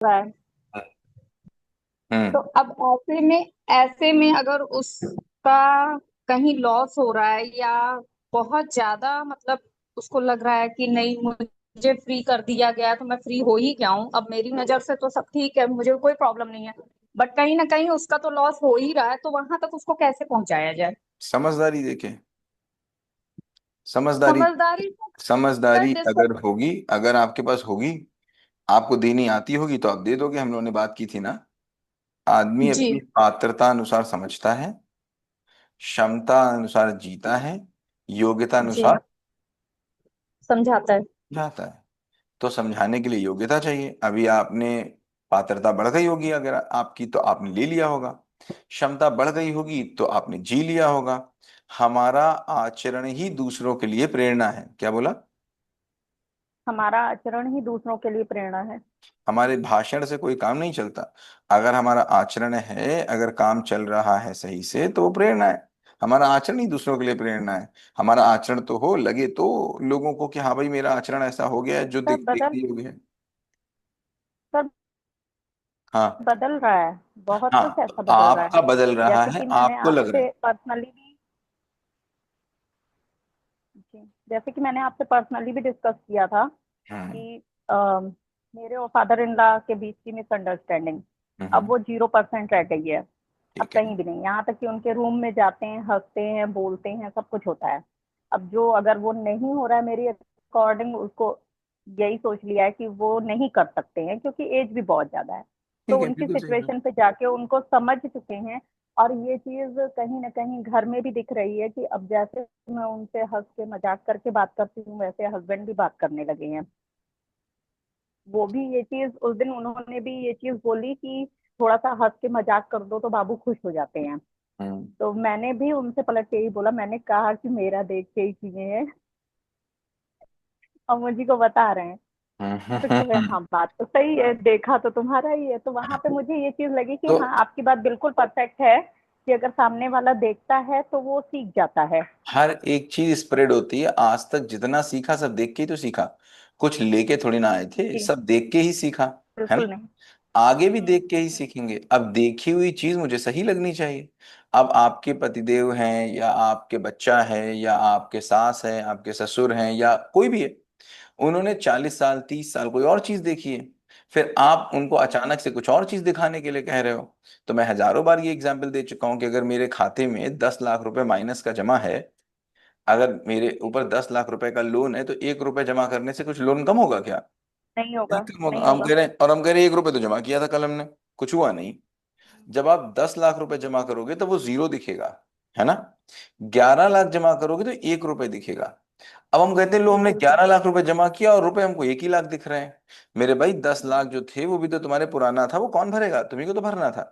रहा है। तो हम्म। अब ऐसे में अगर उसका कहीं लॉस हो रहा है या बहुत ज्यादा मतलब उसको लग रहा है कि नहीं मुझे फ्री कर दिया गया है, तो मैं फ्री हो ही क्या हूँ। अब मेरी नजर से तो सब ठीक है, मुझे कोई प्रॉब्लम नहीं है, बट कहीं ना कहीं उसका तो लॉस हो ही रहा है, तो वहां तक उसको कैसे पहुंचाया जाए। समझदारी देखें। समझदारी। समझदारी का समझदारी डिस्कस। अगर होगी, अगर आपके पास होगी, आपको देनी आती होगी तो आप दे दोगे। हम लोगों ने बात की थी ना। आदमी जी। अपनी पात्रता अनुसार समझता है, क्षमता अनुसार जीता है, योग्यता जी। अनुसार समझाता है। जाता है। तो समझाने के लिए योग्यता चाहिए। अभी आपने पात्रता बढ़ गई होगी अगर आपकी, तो आपने ले लिया होगा। क्षमता बढ़ गई होगी तो आपने जी लिया होगा। हमारा आचरण ही दूसरों के लिए प्रेरणा है। क्या बोला? हमारा आचरण ही दूसरों के लिए प्रेरणा है। हमारे भाषण से कोई काम नहीं चलता। अगर हमारा आचरण है, अगर काम चल रहा है सही से, तो वो प्रेरणा है। हमारा आचरण ही दूसरों के लिए प्रेरणा है। हमारा आचरण तो हो लगे तो लोगों को कि हाँ भाई मेरा आचरण ऐसा हो गया है जो सब देखने योग्य है। सब हाँ। बदल रहा है। बहुत हाँ, कुछ तो ऐसा बदल रहा है। आपका बदल रहा जैसे है, कि मैंने आपको लग रहा आपसे है। पर्सनली भी जैसे कि मैंने आपसे पर्सनली भी डिस्कस किया था हम्म। कि मेरे और फादर इन लॉ के बीच की मिसअंडरस्टैंडिंग अब हम्म। वो 0% रह गई है। अब ठीक है। कहीं भी नहीं, यहाँ तक कि उनके रूम में जाते हैं, हंसते हैं, बोलते हैं, सब कुछ होता है। अब जो अगर वो नहीं हो रहा है मेरी अकॉर्डिंग, उसको यही सोच लिया है कि वो नहीं कर सकते हैं क्योंकि एज भी बहुत ज्यादा है। तो ठीक है, उनकी बिल्कुल सही बात। सिचुएशन पे जाके उनको समझ चुके हैं। और ये चीज कहीं ना कहीं घर में भी दिख रही है कि अब जैसे मैं उनसे हंस के मजाक करके बात करती हूँ, वैसे हस्बैंड भी बात करने लगे हैं। वो भी ये चीज उस दिन उन्होंने भी ये चीज बोली कि थोड़ा सा हंस के मजाक कर दो तो बाबू खुश हो जाते हैं। हम्म। तो मैंने भी उनसे पलट के यही बोला, मैंने कहा कि मेरा देख के ही चीजें हैं और मुझी को बता रहे हैं। तो कह रहे हाँ बात तो सही है, देखा तो तुम्हारा ही है। तो वहां पे मुझे ये चीज लगी कि तो हाँ आपकी बात बिल्कुल परफेक्ट है कि अगर सामने वाला देखता है तो वो सीख जाता है। हर एक चीज स्प्रेड होती है। आज तक जितना सीखा सब देख के ही तो सीखा। कुछ लेके थोड़ी ना आए थे, जी। सब देख के ही सीखा। है ना? बिल्कुल नहीं। आगे भी देख के ही हम्म। सीखेंगे। अब देखी हुई चीज मुझे सही लगनी चाहिए। अब आपके पतिदेव हैं या आपके बच्चा है या आपके सास है, आपके ससुर हैं या कोई भी है, उन्होंने 40 साल 30 साल कोई और चीज देखी है। फिर आप उनको अचानक से कुछ और चीज दिखाने के लिए कह रहे हो। तो मैं हजारों बार ये एग्जाम्पल दे चुका हूं कि अगर मेरे खाते में 10 लाख रुपए माइनस का जमा है, अगर मेरे ऊपर 10 लाख रुपए का लोन है, तो 1 रुपए जमा करने से कुछ लोन कम होगा क्या? नहीं नहीं होगा। कम होगा। नहीं हम होगा। कह रहे हैं, और हम कह रहे हैं 1 रुपए तो जमा किया था कल हमने, कुछ हुआ नहीं। जब आप 10 लाख रुपए जमा करोगे तो वो जीरो दिखेगा। है ना? 11 लाख जमा करोगे तो 1 रुपए दिखेगा। अब हम कहते हैं लो जी हमने बिल्कुल। 11 लाख रुपए जमा किया और रुपए हमको 1 ही लाख दिख रहे हैं। मेरे भाई 10 लाख जो थे वो भी तो तुम्हारे पुराना था, वो कौन भरेगा? तुम्ही को तो भरना था।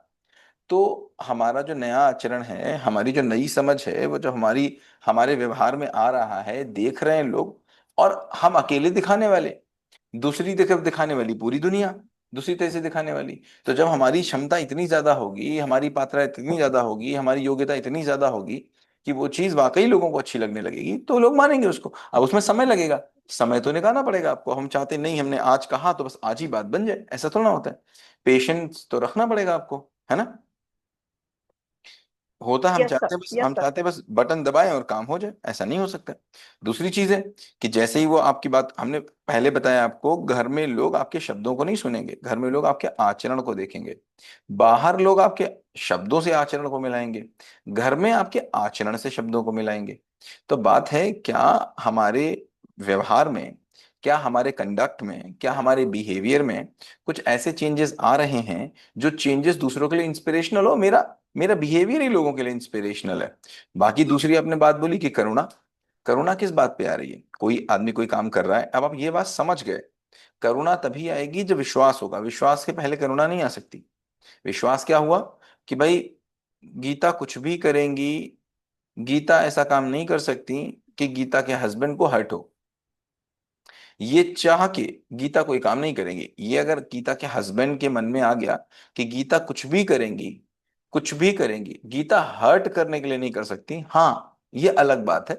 तो हमारा जो नया आचरण है, हमारी जो नई समझ है, वो जो हमारी हमारे व्यवहार में आ रहा है, देख रहे हैं लोग। और हम अकेले दिखाने वाले, दूसरी तरफ दिखाने वाली पूरी दुनिया, दूसरी तरह से दिखाने वाली। तो जब हमारी क्षमता इतनी ज्यादा होगी, हमारी पात्रता इतनी ज्यादा होगी, हमारी योग्यता इतनी ज्यादा होगी कि वो चीज वाकई लोगों को अच्छी लगने लगेगी, तो लोग मानेंगे उसको। अब उसमें समय लगेगा। समय तो निकालना पड़ेगा आपको। हम चाहते नहीं हमने आज कहा तो बस आज ही बात बन जाए, ऐसा थोड़ा होता है। पेशेंस तो रखना पड़ेगा आपको। है ना? होता हम यस चाहते सर। हैं बस, यस हम सर। चाहते हैं बस बटन दबाएं और काम हो जाए, ऐसा नहीं हो सकता। दूसरी चीज है कि जैसे ही वो आपकी बात, हमने पहले बताया आपको, घर में लोग आपके शब्दों को नहीं सुनेंगे, घर में लोग आपके आचरण को देखेंगे। बाहर लोग आपके शब्दों से आचरण को मिलाएंगे, घर में आपके आचरण से शब्दों को मिलाएंगे। तो बात है क्या, हमारे व्यवहार में, क्या हमारे कंडक्ट में, क्या हमारे बिहेवियर में कुछ ऐसे चेंजेस आ रहे हैं जो चेंजेस दूसरों के लिए इंस्पिरेशनल हो? मेरा मेरा बिहेवियर ही लोगों के लिए इंस्पिरेशनल है। बाकी दूसरी आपने बात बोली कि करुणा। करुणा किस बात पे आ रही है? कोई आदमी कोई काम कर रहा है, अब आप ये बात समझ गए। करुणा तभी आएगी जब विश्वास होगा। विश्वास के पहले करुणा नहीं आ सकती। विश्वास क्या हुआ कि भाई गीता कुछ भी करेंगी, गीता ऐसा काम नहीं कर सकती कि गीता के हस्बैंड को हर्ट हो। ये चाह के गीता कोई काम नहीं करेंगी। ये अगर गीता के हस्बैंड के मन में आ गया कि गीता कुछ भी करेंगी, कुछ भी करेंगी, गीता हर्ट करने के लिए नहीं कर सकती। हाँ, ये अलग बात है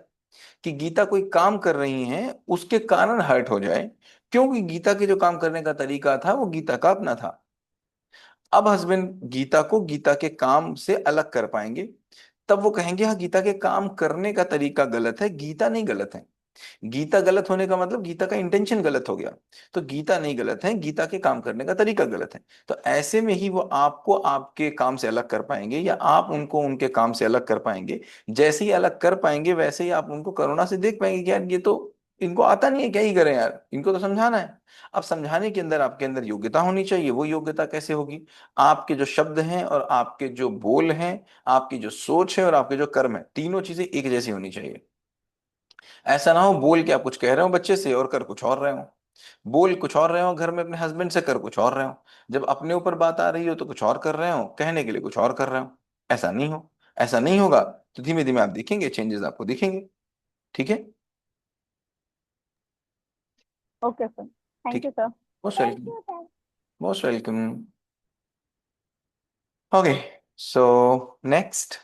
कि गीता कोई काम कर रही हैं उसके कारण हर्ट हो जाए, क्योंकि गीता के जो काम करने का तरीका था वो गीता का अपना था। अब हस्बैंड गीता को गीता के काम से अलग कर पाएंगे, तब वो कहेंगे हाँ गीता के काम करने का तरीका गलत है, गीता नहीं गलत है। गीता गलत होने का मतलब गीता का इंटेंशन गलत हो गया। तो गीता नहीं गलत है, गीता के काम करने का तरीका गलत है। तो ऐसे में ही वो आपको आपके काम से अलग कर पाएंगे, या आप उनको उनके काम से अलग कर पाएंगे। जैसे ही अलग कर पाएंगे वैसे ही आप उनको करुणा से देख पाएंगे कि यार ये तो इनको आता नहीं है, क्या ही करें यार, इनको तो समझाना है। अब समझाने के अंदर आपके अंदर योग्यता होनी चाहिए। वो योग्यता कैसे होगी? आपके जो शब्द हैं और आपके जो बोल हैं, आपकी जो सोच है और आपके जो कर्म है, तीनों चीजें एक जैसी होनी चाहिए। ऐसा ना हो बोल के आप कुछ कह रहे हो बच्चे से और कर कुछ और रहे हो, बोल कुछ और रहे हो घर में अपने हस्बैंड से, कर कुछ और रहे हो। जब अपने ऊपर बात आ रही हो तो कुछ और कर रहे हो, कहने के लिए कुछ और कर रहे हो। ऐसा नहीं हो, ऐसा नहीं होगा तो धीमे धीमे आप देखेंगे चेंजेस आपको दिखेंगे। ठीक है। ओके सर, ठीक थैंक है। You sir. Most thank welcome. You sir. Most welcome. Okay, so next,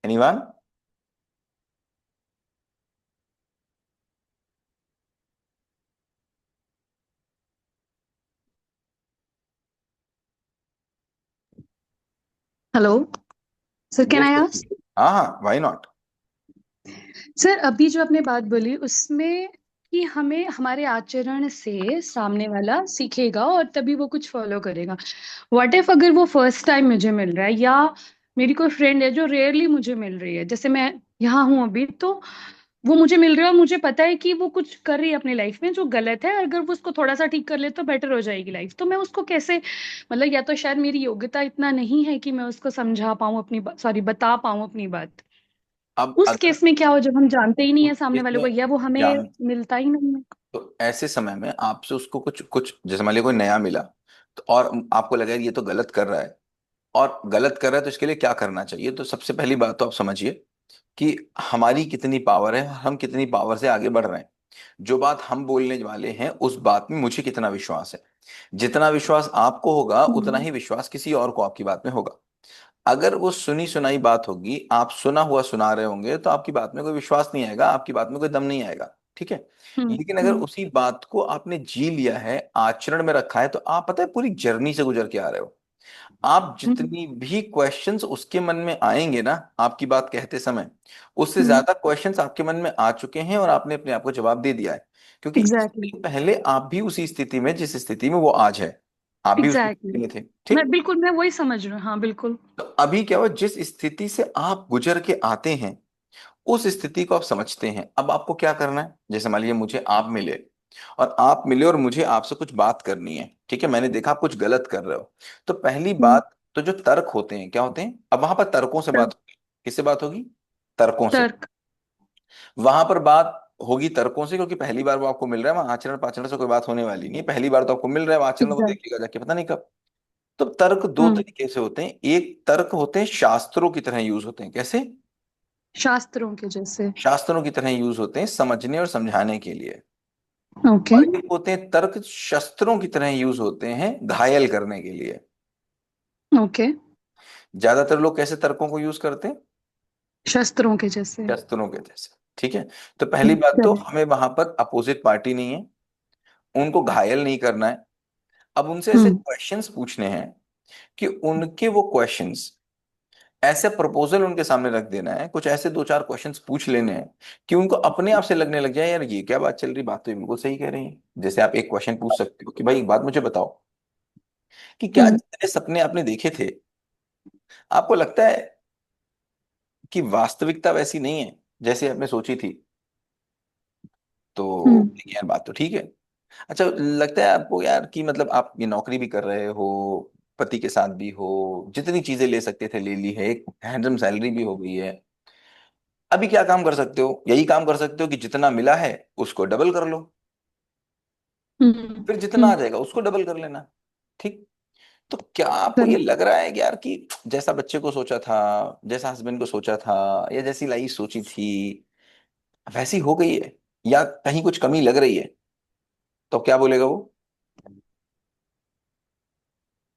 anyone? Hello sir, can yes. I ask? हाँ हाँ, व्हाई नॉट। सर, अभी जो आपने बात बोली उसमें कि हमें हमारे आचरण से सामने वाला सीखेगा और तभी वो कुछ फॉलो करेगा। व्हाट इफ अगर वो फर्स्ट टाइम मुझे मिल रहा है, या मेरी कोई फ्रेंड है जो रेयरली मुझे मिल रही है, जैसे मैं यहाँ हूँ अभी, तो वो मुझे मिल रहा है और मुझे पता है कि वो कुछ कर रही है अपनी लाइफ में जो गलत है, अगर वो उसको थोड़ा सा ठीक कर ले तो बेटर हो जाएगी लाइफ, तो मैं उसको कैसे, मतलब या तो शायद मेरी योग्यता इतना नहीं है कि मैं उसको समझा पाऊँ अपनी, सॉरी, बता पाऊँ अपनी बात। अब उस अगर केस में क्या हो जब हम जानते ही नहीं उस है सामने केस वाले को, में या वो हमें जान, मिलता ही नहीं है? तो ऐसे समय में आपसे उसको कुछ कुछ, जैसे मान लिया कोई नया मिला तो और आपको लगा यार ये तो गलत कर रहा है, और गलत कर रहा है तो इसके लिए क्या करना चाहिए, तो सबसे पहली बात तो आप समझिए कि हमारी कितनी पावर है, हम कितनी पावर से आगे बढ़ रहे हैं। जो बात हम बोलने वाले हैं उस बात में मुझे कितना विश्वास है। जितना विश्वास आपको होगा उतना हम्म। ही विश्वास किसी और को आपकी बात में होगा। अगर वो सुनी सुनाई बात होगी, आप सुना हुआ सुना रहे होंगे, तो आपकी बात में कोई विश्वास नहीं आएगा, आपकी बात में कोई दम नहीं आएगा। ठीक है। हम्म। लेकिन अगर हम्म। उसी बात को आपने जी लिया है, आचरण में रखा है, तो आप पता है पूरी जर्नी से गुजर के आ रहे हो। आप हम्म। जितनी भी क्वेश्चंस उसके मन में आएंगे ना आपकी बात कहते समय, उससे हम्म। ज्यादा क्वेश्चंस आपके मन में आ चुके हैं और आपने अपने आप को जवाब दे दिया है। क्योंकि एग्जैक्टली। इससे पहले आप भी उसी स्थिति में, जिस स्थिति में वो आज है, आप भी उसी एग्जैक्टली। स्थिति में थे। मैं ठीक। बिल्कुल, मैं वही समझ रही हूँ, हाँ बिल्कुल। तो अभी क्या हुआ, जिस स्थिति से आप गुजर के आते हैं उस स्थिति को आप समझते हैं। अब आपको क्या करना है, जैसे मान लीजिए मुझे आप मिले, और आप मिले और मुझे आपसे कुछ बात करनी है। ठीक है, मैंने देखा आप कुछ गलत कर रहे हो। तो पहली हम्म। बात, तो जो तर्क होते हैं क्या होते हैं, अब वहां पर तर्कों से बात तर्क। होगी। किससे बात होगी? तर्कों से। तर्क। वहां पर बात होगी तर्कों से, क्योंकि पहली बार वो आपको मिल रहा है, वहां आचरण पाचरण से कोई बात होने वाली नहीं है। पहली बार तो आपको मिल रहा है, वो आचरण वो एग्जैक्ट। देखिएगा जाके पता नहीं कब। तो तर्क दो हम्म। तरीके से होते हैं। एक तर्क होते हैं शास्त्रों की तरह यूज होते हैं। कैसे? शास्त्रों के जैसे। शास्त्रों की तरह यूज होते हैं समझने और समझाने के लिए। ओके। और एक होते हैं तर्क शस्त्रों की तरह यूज होते हैं घायल करने के लिए। ओके। ज्यादातर लोग कैसे तर्कों को यूज करते हैं? शस्त्रों के जैसे। शस्त्रों के जैसे। ठीक है। तो पहली बात तो हमें वहां पर अपोजिट पार्टी नहीं है, उनको घायल नहीं करना है। अब उनसे ऐसे हम्म। क्वेश्चंस पूछने हैं कि उनके वो क्वेश्चंस, ऐसे प्रपोजल उनके सामने रख देना है, कुछ ऐसे दो चार क्वेश्चंस पूछ लेने हैं कि उनको अपने आप से लगने लग जाए यार ये क्या बात चल रही, बात तो ये बिल्कुल सही कह रही है। जैसे आप एक क्वेश्चन पूछ सकते हो कि भाई एक बात मुझे बताओ कि क्या हम्म। जितने सपने आपने देखे थे, आपको लगता है कि वास्तविकता वैसी नहीं है जैसे आपने सोची थी? तो हम्म। यार बात तो ठीक है। अच्छा, लगता है आपको यार कि मतलब आप ये नौकरी भी कर रहे हो, पति के साथ भी हो, जितनी चीजें ले सकते थे ले ली है, एक हैंडसम सैलरी भी हो गई है, अभी क्या काम कर सकते हो? यही काम कर सकते हो कि जितना मिला है उसको डबल कर लो, हम्म। फिर जितना आ हम्म। जाएगा उसको डबल कर लेना। ठीक। तो क्या आपको ये करेक्ट। लग रहा है कि यार कि जैसा बच्चे को सोचा था, जैसा हस्बैंड को सोचा था, या जैसी लाइफ सोची थी वैसी हो गई है, या कहीं कुछ कमी लग रही है? तो क्या बोलेगा वो?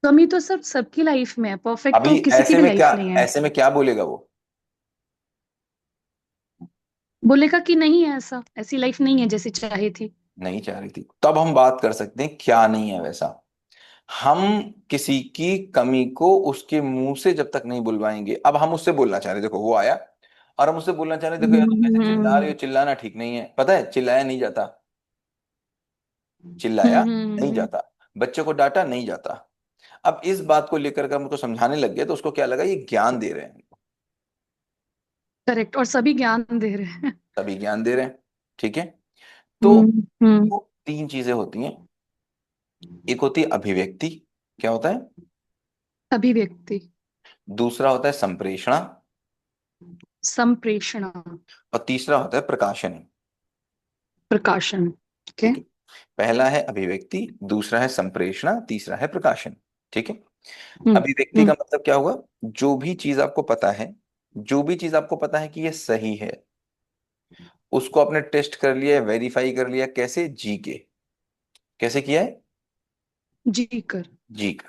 कमी तो सब सबकी लाइफ में है, परफेक्ट अभी तो किसी की ऐसे भी में क्या, लाइफ नहीं है। ऐसे में क्या बोलेगा वो? बोलेगा कि नहीं है, ऐसा ऐसी लाइफ नहीं है जैसी चाही थी। नहीं चाह रही थी, तब हम बात कर सकते हैं क्या नहीं है वैसा। हम किसी की कमी को उसके मुंह से जब तक नहीं बुलवाएंगे, अब हम उससे बोलना चाह रहे, देखो वो आया और हम उससे बोलना चाह रहे, देखो यार तुम ऐसे चिल्ला रहे हम्म हो, चिल्लाना ठीक नहीं है, पता है चिल्लाया नहीं जाता, चिल्लाया नहीं हम्म। जाता, बच्चे को डांटा नहीं जाता। अब इस बात को लेकर के हम उसको समझाने लग गए तो उसको क्या लगा, ये ज्ञान दे रहे हैं। करेक्ट, और सभी ज्ञान दे रहे हैं। तभी ज्ञान दे रहे हैं। ठीक है। तो हम्म। वो तीन चीजें होती हैं। एक होती है अभिव्यक्ति, क्या होता है। अभिव्यक्ति। दूसरा होता है संप्रेषणा। संप्रेषणा। और तीसरा होता है प्रकाशन। प्रकाशन। ओके। ठीक है। पहला है अभिव्यक्ति, दूसरा है संप्रेषणा, तीसरा है प्रकाशन। ठीक है। हम्म अभिव्यक्ति हम्म। का मतलब क्या हुआ, जो भी चीज आपको पता है, जो भी चीज आपको पता है कि ये सही है, उसको आपने टेस्ट कर लिया, वेरीफाई कर लिया, कैसे, जी के। कैसे किया है, जी कर। जी के।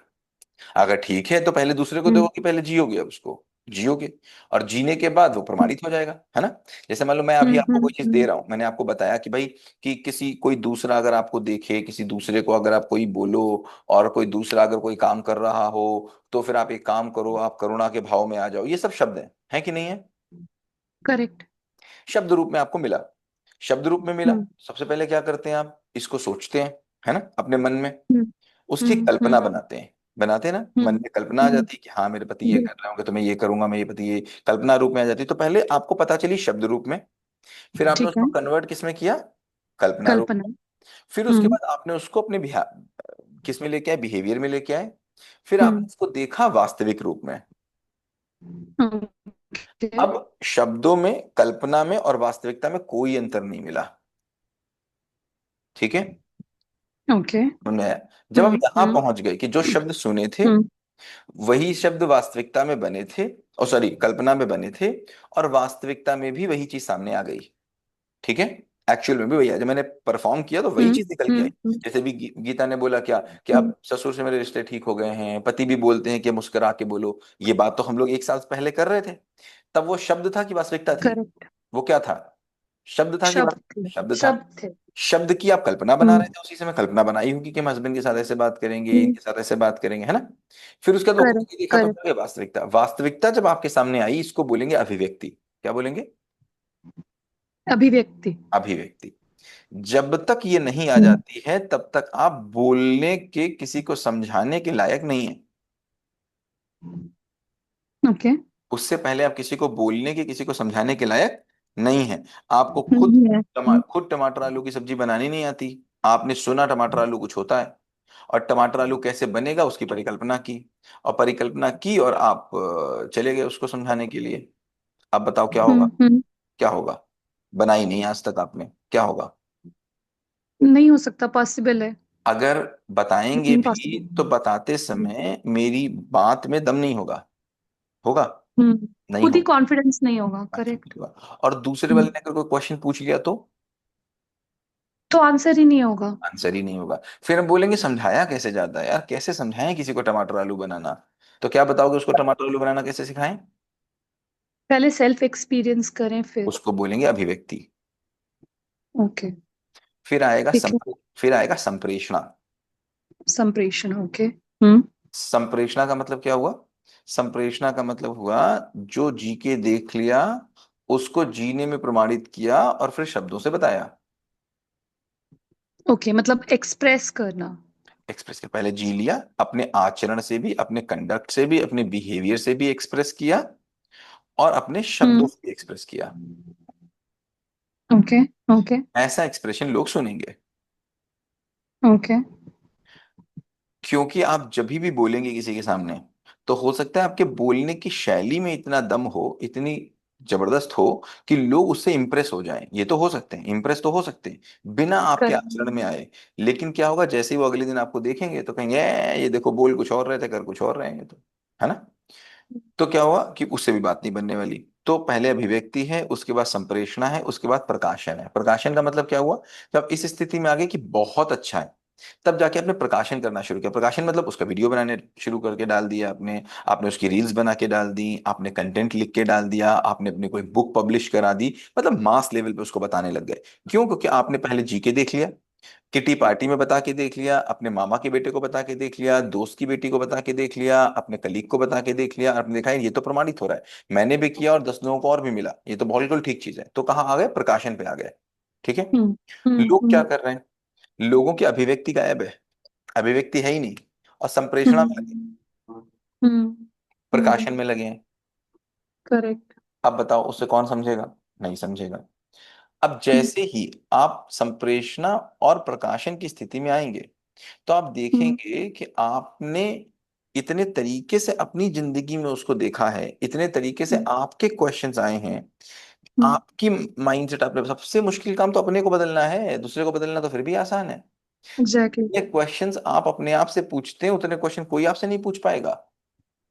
अगर ठीक है तो पहले दूसरे को हम्म देखो कि पहले जियोगे, अब उसको जियोगे, और जीने के बाद वो प्रमाणित हो जाएगा, है ना। जैसे मान लो मैं अभी आपको कोई चीज दे हम्म। रहा हूं, मैंने आपको बताया कि भाई, कि किसी कोई दूसरा अगर आपको देखे, किसी दूसरे को अगर आप कोई बोलो, और कोई दूसरा अगर कोई काम कर रहा हो, तो फिर आप एक काम करो, आप करुणा के भाव में आ जाओ, ये सब शब्द हैं कि नहीं है। करेक्ट। शब्द रूप में आपको मिला, शब्द रूप में मिला। हम्म सबसे पहले क्या करते हैं, आप इसको सोचते हैं, है ना, अपने मन में, हम्म उसकी कल्पना हम्म बनाते हैं। बनाते हैं ना, मन हम्म में कल्पना आ हम्म। जाती है कि हाँ मेरे पति ये कर रहे होंगे तो मैं ये करूंगा, मैं ये पति ये, कल्पना रूप में आ जाती है। तो पहले आपको पता चली शब्द रूप में, फिर आपने ठीक है। उसको कन्वर्ट किस में किया, कल्पना रूप कल्पना। में। फिर उसके हम्म बाद आपने उसको अपने किस में लेके आए, बिहेवियर में लेके आए। फिर आपने हम्म। उसको देखा वास्तविक रूप में। ओके। अब शब्दों में, कल्पना में और वास्तविकता में कोई अंतर नहीं मिला। ठीक है। ओके। समझ में आया? जब हम यहां हम्म पहुंच गए कि जो शब्द सुने थे हम्म। वही शब्द वास्तविकता में बने थे, और सॉरी कल्पना में बने थे, और वास्तविकता में भी वही चीज सामने आ गई। ठीक है। एक्चुअल में भी वही है, जब मैंने परफॉर्म किया तो वही हम्म चीज निकल के आई। हम्म जैसे भी गीता ने बोला क्या, कि हम्म। अब ससुर से मेरे रिश्ते ठीक हो गए हैं, पति भी बोलते हैं कि मुस्कुरा के बोलो, ये बात तो हम लोग एक साल पहले कर रहे थे। तब वो शब्द था कि वास्तविकता थी, करेक्ट। वो क्या था, शब्द था कि शब्द थे। शब्द था। शब्द थे। शब्द की आप कल्पना बना हम्म रहे थे, उसी से मैं कल्पना बनाई होगी कि हम हस्बैंड के साथ ऐसे बात करेंगे, हम्म। इनके साथ ऐसे बात करेंगे, है ना। फिर उसके बाद वो करेक्ट करके देखा तो करेक्ट। क्या वास्तविकता, वास्तविकता जब आपके सामने आई, इसको बोलेंगे अभिव्यक्ति। क्या बोलेंगे, अभिव्यक्ति। अभिव्यक्ति। जब तक ये नहीं आ हम्म। जाती है तब तक आप बोलने के, किसी को समझाने के लायक नहीं है। ओके। उससे पहले आप किसी को बोलने के, किसी को समझाने के लायक नहीं है। आपको खुद हम्म खुद टमाटर आलू की सब्जी बनानी नहीं आती। आपने सुना टमाटर आलू कुछ होता है, और टमाटर आलू कैसे बनेगा उसकी परिकल्पना की, और परिकल्पना की, और आप चले गए उसको समझाने के लिए। अब बताओ क्या होगा, हम्म। क्या होगा, बनाई नहीं आज तक आपने, क्या होगा। नहीं हो सकता, पॉसिबल है। अगर बताएंगे भी तो इम्पॉसिबल। बताते समय मेरी बात में दम नहीं होगा, होगा, नहीं खुद ही होगा, कॉन्फिडेंस नहीं होगा। करेक्ट। नहीं होगा। और दूसरे वाले ने अगर कोई क्वेश्चन पूछ लिया तो तो आंसर ही नहीं होगा। आंसर ही नहीं होगा। फिर हम बोलेंगे समझाया कैसे जाता है यार, कैसे समझाएं किसी को टमाटर आलू बनाना। तो क्या बताओगे उसको टमाटर आलू बनाना कैसे सिखाएं, पहले सेल्फ एक्सपीरियंस करें फिर। उसको बोलेंगे अभिव्यक्ति। ओके। ठीक है। फिर आएगा संप्रेषणा। संप्रेषण। ओके। संप्रेषणा का मतलब क्या हुआ, संप्रेषणा का मतलब हुआ, जो जी के देख लिया उसको जीने में प्रमाणित किया और फिर शब्दों से बताया। ओके, मतलब एक्सप्रेस करना। एक्सप्रेस के पहले जी लिया, अपने आचरण से भी, अपने कंडक्ट से भी, अपने बिहेवियर से भी एक्सप्रेस किया, और अपने शब्दों हम्म। से भी एक्सप्रेस किया। ओके। ओके। ऐसा एक्सप्रेशन लोग सुनेंगे। ओके। क्योंकि आप जब भी बोलेंगे किसी के सामने, तो हो सकता है आपके बोलने की शैली में इतना दम हो, इतनी जबरदस्त हो, कि लोग उससे इंप्रेस हो जाएं। ये तो हो सकते हैं, इंप्रेस तो हो सकते हैं बिना आपके करेक्ट। आचरण में आए। लेकिन क्या होगा, जैसे ही वो अगले दिन आपको देखेंगे तो कहेंगे, ये देखो बोल कुछ और रहे थे, कर कुछ और रहे हैं ये तो", है ना। तो क्या हुआ कि उससे भी बात नहीं बनने वाली। तो पहले अभिव्यक्ति है, उसके बाद संप्रेषणा है, उसके बाद प्रकाशन है। प्रकाशन का मतलब क्या हुआ, जब इस स्थिति में आ गए कि बहुत अच्छा है, तब जाके आपने प्रकाशन करना शुरू किया। प्रकाशन मतलब उसका वीडियो बनाने शुरू करके डाल दिया आपने, आपने उसकी रील्स बना के डाल दी, आपने कंटेंट लिख के डाल दिया, आपने अपनी कोई बुक पब्लिश करा दी, मतलब मास लेवल पे उसको बताने लग गए। क्यों, क्योंकि आपने पहले जीके देख लिया, किटी पार्टी में बता के देख लिया, अपने मामा के बेटे को बता के देख लिया, दोस्त की बेटी को बता के देख लिया, अपने कलीग को बता के देख लिया, और आपने देखा है ये तो प्रमाणित हो रहा है, मैंने भी किया और 10 लोगों को और भी मिला, ये तो बिल्कुल ठीक चीज है, तो कहाँ आ गए, प्रकाशन पे आ गए। ठीक है। हम्म लोग क्या हम्म कर रहे हैं, लोगों की अभिव्यक्ति गायब है, अभिव्यक्ति है ही नहीं, और संप्रेषणा में लगे, हम्म हम्म प्रकाशन में लगे हैं। करेक्ट। अब बताओ उससे कौन समझेगा, नहीं समझेगा। अब जैसे ही आप संप्रेषणा और प्रकाशन की स्थिति में आएंगे, तो आप हम्म देखेंगे कि आपने इतने तरीके से अपनी जिंदगी में उसको देखा है, इतने तरीके से आपके क्वेश्चंस आए हैं, आपकी माइंडसेट, आपने सबसे मुश्किल काम तो अपने को बदलना है, दूसरे को बदलना तो फिर भी आसान है। एग्जैक्टली। ये क्वेश्चंस आप अपने आप से पूछते हैं, उतने क्वेश्चन कोई आपसे नहीं पूछ पाएगा।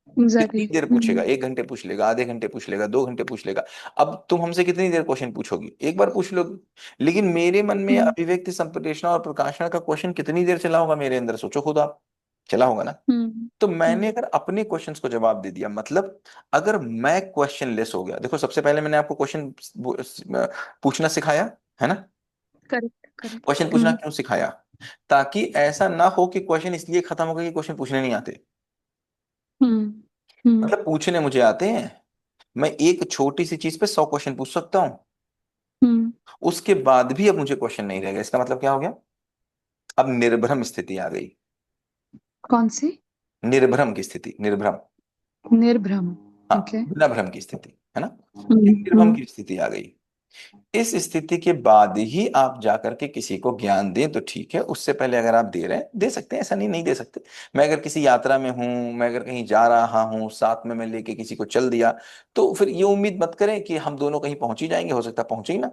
कितनी एग्जैक्टली। देर पूछेगा, 1 घंटे पूछ लेगा, आधे घंटे पूछ लेगा, 2 घंटे पूछ लेगा। अब तुम हमसे कितनी देर क्वेश्चन पूछोगी, एक बार पूछ लोगी, लेकिन मेरे मन में अभिव्यक्ति संप्रेषण और प्रकाशन का क्वेश्चन कितनी देर चला होगा मेरे अंदर, सोचो खुद आप, चला होगा ना। तो मैंने अगर अपने क्वेश्चंस को जवाब दे दिया, मतलब अगर मैं क्वेश्चन लेस हो गया, देखो सबसे पहले मैंने आपको क्वेश्चन पूछना सिखाया, है ना। Correct correct. क्वेश्चन पूछना क्यों सिखाया, ताकि ऐसा ना हो कि क्वेश्चन इसलिए खत्म हो गए कि क्वेश्चन पूछने नहीं आते। हम्म हम्म मतलब पूछने मुझे आते हैं, मैं एक छोटी सी चीज पे 100 क्वेश्चन पूछ सकता हूँ, हम्म उसके बाद भी अब मुझे क्वेश्चन नहीं रहेगा, इसका मतलब क्या हो गया, अब निर्भ्रम स्थिति आ गई। कौन सी? निर्भ्रम की स्थिति, निर्भ्रम, निर्भ्रम। हाँ ओके। बिना भ्रम की स्थिति, है ना। ये निर्भ्रम की स्थिति आ गई। इस स्थिति के बाद ही आप जाकर के किसी को ज्ञान दें तो ठीक है, उससे पहले अगर आप दे रहे हैं दे सकते हैं, ऐसा नहीं नहीं दे सकते। मैं अगर किसी यात्रा में हूं, मैं अगर कहीं जा रहा हूं, साथ में मैं लेके किसी को चल दिया, तो फिर ये उम्मीद मत करें कि हम दोनों कहीं पहुंच ही जाएंगे, हो सकता है पहुंचे ही ना।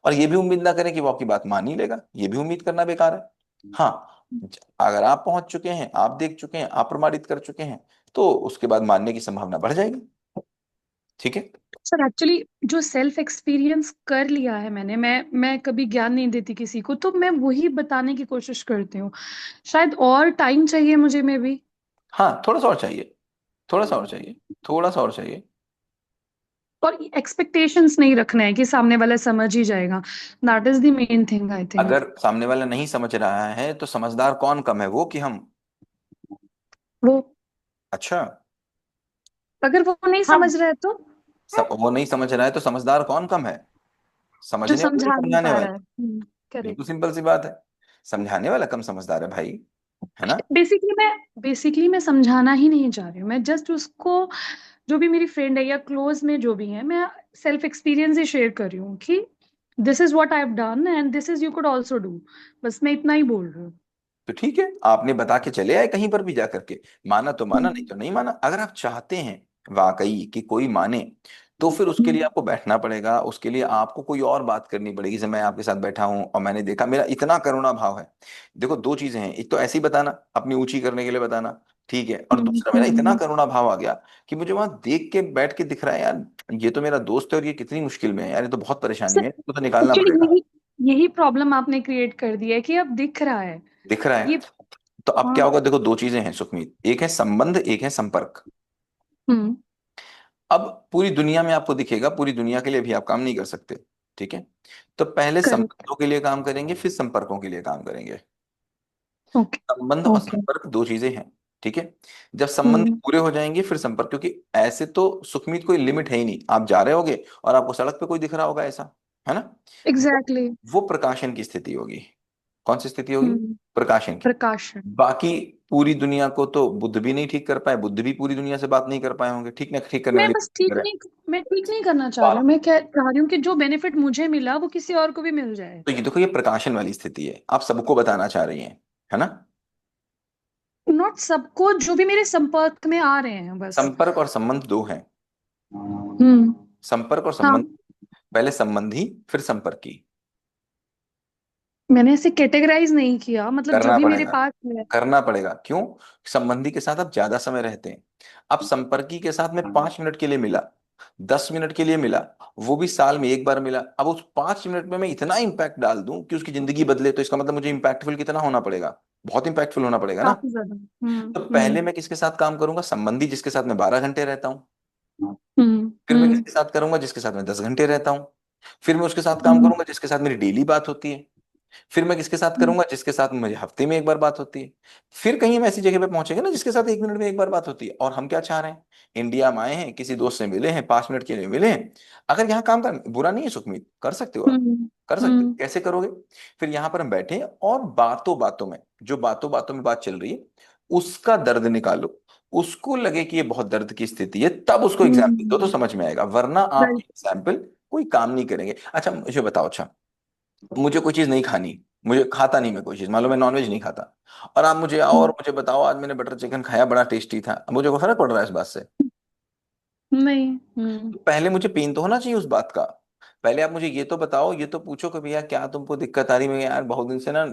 और ये भी उम्मीद ना करें कि वो आपकी बात मान ही लेगा, ये भी उम्मीद करना बेकार है। हाँ, अगर आप पहुंच चुके हैं, आप देख चुके हैं, आप प्रमाणित कर चुके हैं, तो उसके बाद मानने की संभावना बढ़ जाएगी। ठीक है। सर एक्चुअली जो सेल्फ एक्सपीरियंस कर लिया है मैंने, मैं कभी ज्ञान नहीं देती किसी को, तो मैं वही बताने की कोशिश करती हूँ। शायद और टाइम चाहिए मुझे में भी। हाँ थोड़ा सा और चाहिए, थोड़ा सा और चाहिए, थोड़ा सा और चाहिए। और एक्सपेक्टेशंस नहीं रखना है कि सामने वाला समझ ही जाएगा। That is the main thing I think. अगर सामने वाला नहीं समझ रहा है तो समझदार कौन कम है, वो कि हम। वो, अच्छा। अगर वो नहीं हाँ, समझ रहा है तो वो नहीं समझ रहा है तो समझदार कौन कम है, जो समझने वाले समझा नहीं समझाने पा रहा वाले। है। बिल्कुल करेक्ट। सिंपल सी बात है, समझाने वाला कम समझदार है भाई, है ना। बेसिकली मैं समझाना ही नहीं चाह रही हूँ, मैं जस्ट उसको, जो भी मेरी फ्रेंड है या क्लोज में जो भी है, मैं सेल्फ एक्सपीरियंस ही शेयर कर रही हूँ कि this is what I have done and this is you could also do. बस मैं इतना ही बोल रही हूँ। तो ठीक है, आपने बता के चले आए कहीं पर भी जा करके, माना तो माना, नहीं हम्म, तो नहीं माना। अगर आप चाहते हैं वाकई कि कोई माने, तो फिर उसके लिए हम्म, आपको बैठना पड़ेगा, उसके लिए आपको कोई और बात करनी पड़ेगी। जैसे मैं आपके साथ बैठा हूं और मैंने देखा, मेरा इतना करुणा भाव है। देखो दो चीजें हैं, एक तो ऐसे ही बताना, अपनी ऊंची करने के लिए बताना, ठीक है, और हम्म, दूसरा मेरा इतना हम्म। करुणा भाव आ गया कि मुझे वहां देख के बैठ के दिख रहा है यार, ये तो मेरा दोस्त है और ये कितनी मुश्किल में है यार, ये तो बहुत परेशानी सर में है, इसको तो निकालना एक्चुअली पड़ेगा। यही यही प्रॉब्लम आपने क्रिएट कर दिया है कि अब दिख रहा है दिख रहा है। ये। तो अब क्या हाँ। होगा, देखो दो चीजें हैं सुखमीत, एक है संबंध, एक है संपर्क। हम्म। अब पूरी दुनिया में आपको दिखेगा, पूरी दुनिया के लिए भी आप काम नहीं कर सकते, ठीक है। तो पहले करेक्ट। संबंधों के लिए काम करेंगे, फिर संपर्कों के लिए काम करेंगे। ओके। संबंध और ओके। संपर्क दो चीजें हैं, ठीक है। जब संबंध हम्म। पूरे हो जाएंगे फिर संपर्क, क्योंकि ऐसे तो सुखमीत कोई लिमिट है ही नहीं, आप जा रहे होगे और आपको सड़क पे कोई दिख रहा होगा ऐसा, है ना। वो एग्जैक्टली। वो प्रकाशन की स्थिति होगी। कौन सी स्थिति होगी, हम्म। प्रकाशन की। प्रकाशन। बाकी पूरी दुनिया को तो बुद्ध भी नहीं ठीक कर पाए, बुद्ध भी पूरी दुनिया से बात नहीं कर पाए होंगे, ठीक ना, ठीक करने मैं वाली बस ठीक है। नहीं मैं ठीक नहीं करना चाह रही बात, हूँ, मैं क्या चाह रही हूँ कि जो बेनिफिट मुझे मिला वो किसी और को भी मिल जाए। तो ये देखो, ये प्रकाशन वाली स्थिति है, आप सबको बताना चाह रही हैं, है ना। नॉट सबको, जो भी मेरे संपर्क में आ रहे हैं बस। संपर्क और संबंध दो हैं, हम्म। संपर्क और हाँ। संबंध, पहले संबंधी फिर संपर्की। मैंने ऐसे कैटेगराइज नहीं किया, मतलब जो करना भी मेरे पड़ेगा, पास है। करना पड़ेगा, क्यों, संबंधी के साथ आप ज्यादा समय रहते हैं। अब संपर्की के साथ में 5 मिनट के लिए मिला, 10 मिनट के लिए मिला, वो भी साल में एक बार मिला, अब उस 5 मिनट में मैं इतना इम्पैक्ट डाल दूं कि उसकी जिंदगी बदले, तो इसका मतलब मुझे इम्पैक्टफुल कितना होना पड़ेगा, बहुत इम्पैक्टफुल होना पड़ेगा ना। काफी ज्यादा। हम्म तो पहले हम्म मैं किसके साथ काम करूंगा, संबंधी जिसके साथ मैं 12 घंटे रहता हूँ। फिर मैं हम्म किसके साथ करूंगा, जिसके साथ मैं 10 घंटे रहता हूँ। फिर मैं उसके साथ काम हम्म करूंगा जिसके साथ मेरी डेली बात होती है। फिर मैं किसके साथ हम्म करूंगा? जिसके साथ मुझे हफ्ते में एक बार बात होती है। फिर कहीं हम ऐसी जगह पे पहुंचेंगे ना जिसके साथ 1 मिनट में एक बार बात होती है। और हम क्या चाह रहे हैं? इंडिया में आए हैं, किसी दोस्त से मिले हैं, 5 मिनट के लिए मिले हैं। अगर यहाँ काम कर, बुरा नहीं है सुखमीत, कर सकते हो आप। हम्म कर सकते हो, हम्म कैसे करोगे? फिर यहाँ पर हम बैठे हैं और बातों बातों में, जो बातों बातों में बात चल रही है, उसका दर्द निकालो। उसको लगे कि ये बहुत दर्द की स्थिति है, तब उसको एग्जाम्पल दो तो हम्म समझ में आएगा, वरना आपके राइट। एग्जाम्पल कोई काम नहीं करेंगे। अच्छा मुझे बताओ, अच्छा मुझे कोई चीज नहीं खानी, मुझे खाता नहीं मैं कोई चीज, मान लो मैं नॉनवेज नहीं खाता, और आप मुझे आओ और हम्म, मुझे बताओ आज मैंने बटर चिकन खाया बड़ा टेस्टी था, अब मुझे कोई फर्क पड़ रहा है इस बात से? नहीं। तो पहले मुझे पेन तो होना चाहिए उस बात का। पहले आप मुझे ये तो बताओ, ये तो पूछो कि भैया क्या तुमको दिक्कत आ रही है? मैं यार बहुत दिन से ना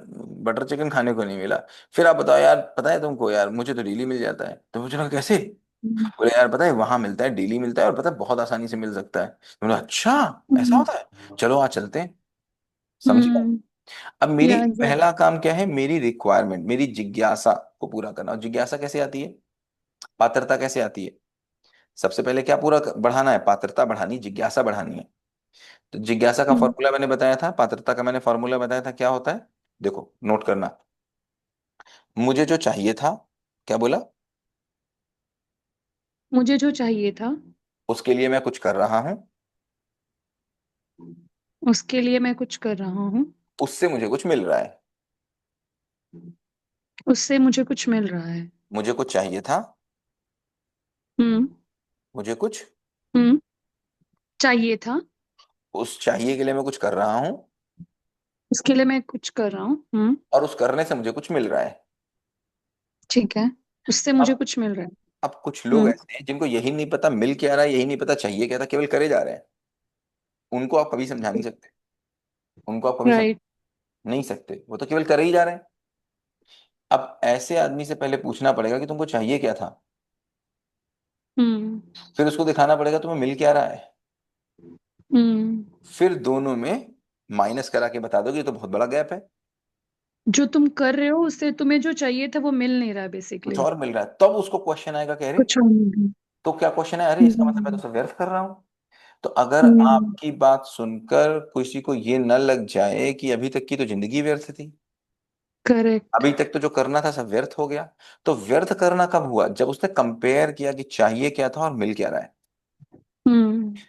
बटर चिकन खाने को नहीं मिला। फिर आप बताओ यार पता है तुमको, यार मुझे तो डेली मिल जाता है। तो मुझे लगा कैसे? हम्म बोले यार पता है वहां मिलता है, डेली मिलता है, और पता है बहुत आसानी से मिल सकता है। तो बोला अच्छा, ऐसा हम्म होता है, चलो आज चलते हैं। समझी बात? हम्म, अब मेरी या एग्जैक्ट। पहला काम क्या है? मेरी रिक्वायरमेंट, मेरी जिज्ञासा को पूरा करना। और जिज्ञासा कैसे आती है? पात्रता कैसे आती है? सबसे पहले क्या पूरा बढ़ाना है? पात्रता बढ़ानी, जिज्ञासा बढ़ानी है। तो जिज्ञासा का हम्म, फॉर्मूला मैंने बताया था, पात्रता का मैंने फॉर्मूला बताया था, क्या होता है? देखो नोट करना। मुझे जो चाहिए था, क्या बोला? मुझे जो चाहिए था उसके लिए मैं कुछ कर रहा हूं, उसके लिए मैं कुछ कर रहा हूँ, उससे मुझे कुछ मिल रहा है। उससे मुझे कुछ मिल रहा है। मुझे कुछ चाहिए था, हम्म मुझे कुछ, हम्म, चाहिए था, उस चाहिए के लिए मैं कुछ कर रहा हूं, उसके लिए मैं कुछ कर रहा हूँ। और उस करने से मुझे कुछ मिल रहा है। ठीक है, उससे मुझे अब कुछ मिल रहा है। अब कुछ लोग हम्म ऐसे हैं जिनको यही नहीं पता मिल क्या रहा है, यही नहीं पता चाहिए क्या था, केवल करे जा रहे हैं। उनको आप कभी समझा नहीं सकते, उनको आप कभी समझ राइट। नहीं सकते, वो तो केवल करे ही जा रहे हैं। अब ऐसे आदमी से पहले पूछना पड़ेगा कि तुमको चाहिए क्या था, हम्म फिर उसको दिखाना पड़ेगा तुम्हें मिल क्या रहा है। हम्म, फिर दोनों में माइनस करा के बता दोगे, ये तो बहुत बड़ा गैप है। जो तुम कर रहे हो उससे तुम्हें जो चाहिए था वो मिल नहीं रहा कुछ बेसिकली। और मिल रहा है, तब उसको क्वेश्चन आएगा, कह रहे कुछ और मिल रहा है। तो क्या क्वेश्चन है, अरे इसका मतलब मैं तो हम्म सब व्यर्थ कर रहा हूँ। तो अगर हम्म, आपकी बात सुनकर किसी को ये न लग जाए कि अभी तक की तो जिंदगी व्यर्थ थी, करेक्ट। अभी तक तो जो करना था सब व्यर्थ हो गया, तो व्यर्थ करना कब हुआ? जब उसने कंपेयर किया कि चाहिए क्या था और मिल क्या रहा है।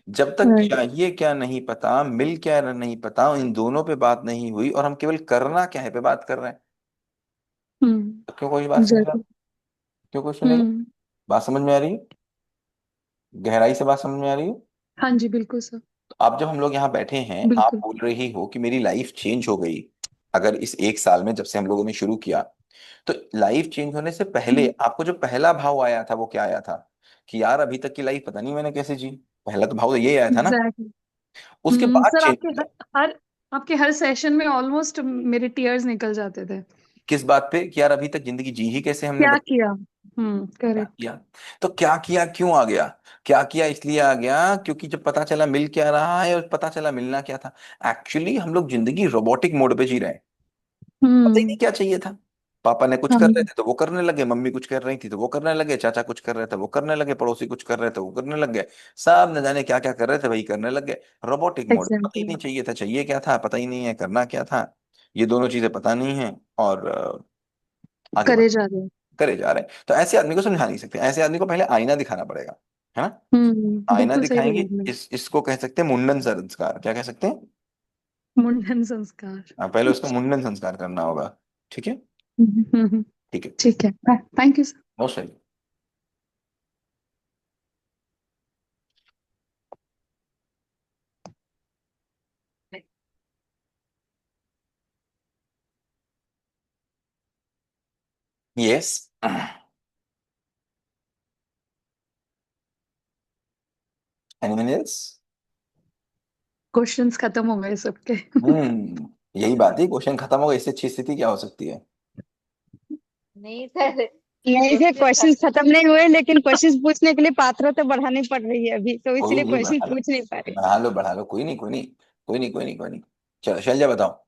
जब तक राइट। चाहिए क्या नहीं पता, मिल क्या नहीं पता, इन दोनों पे बात नहीं हुई और हम केवल करना क्या है पे बात कर रहे हैं, तो क्यों कोई बात सुनेगा? एग्जैक्टली। क्यों कोई सुनेगा? हम्म, बात समझ में आ रही है? गहराई से बात समझ में आ रही है? हाँ जी बिल्कुल सर। तो अब जब हम लोग यहाँ बैठे हैं, आप बिल्कुल। बोल रही हो कि मेरी लाइफ चेंज हो गई, अगर इस 1 साल में जब से हम लोगों ने शुरू किया, तो लाइफ चेंज होने से पहले आपको जो पहला भाव आया था वो क्या आया था? कि यार अभी तक की लाइफ पता नहीं मैंने कैसे जी। पहला तो भाव तो ये आया था ना। एग्जैक्टली। उसके बाद सर चेंज आपके हुआ। हर आपके हर सेशन में ऑलमोस्ट मेरे टीयर्स निकल जाते थे। किस बात पे? कि यार अभी तक जिंदगी जी ही कैसे हमने, क्या किया। क्या करेक्ट। किया? तो क्या किया क्यों आ गया? क्या किया इसलिए आ गया क्योंकि जब पता चला मिल क्या रहा है और पता चला मिलना क्या था। एक्चुअली हम लोग जिंदगी रोबोटिक मोड पे जी रहे हैं, पता ही नहीं हम्म, क्या चाहिए था। पापा ने कुछ कर रहे हाँ थे तो वो करने लगे, मम्मी कुछ कर रही थी तो वो करने लगे, चाचा कुछ कर रहे थे वो करने लगे, पड़ोसी कुछ कर रहे थे वो करने लग गए। सब न जाने क्या क्या कर रहे थे वही करने लग गए। रोबोटिक मोड, पता ही एग्जैक्टली। नहीं चाहिए था, चाहिए क्या था पता ही नहीं है, करना क्या था ये दोनों चीजें पता नहीं है। और आगे बढ़ करे जा रहे हैं। करे जा रहे हैं। तो ऐसे आदमी को समझा नहीं सकते, ऐसे आदमी को पहले आईना दिखाना पड़ेगा, है ना? आईना बिल्कुल सही दिखाएंगे, बोला आपने। इसको कह सकते हैं मुंडन संस्कार, क्या कह सकते हैं? मुंडन संस्कार। पहले उसका मुंडन संस्कार करना होगा। ठीक है। हम्म, ठीक है। ठीक है। Thank you sir. बहुत सही। यस। Anyone else? क्वेश्चंस खत्म हो गए सबके। यही बात है, क्वेश्चन खत्म होगा, इससे अच्छी स्थिति क्या हो सकती है? नहीं सर, नहीं सर, क्वेश्चंस खत्म नहीं हुए लेकिन क्वेश्चंस पूछने के लिए पात्रता बढ़ानी पड़ रही है अभी, तो कोई इसलिए नहीं, क्वेश्चन बढ़ा लो, पूछ नहीं पा रहे। बढ़ा लो, बढ़ा लो, कोई नहीं, कोई नहीं, कोई नहीं, कोई नहीं, कोई नहीं। चलो शैलजा बताओ।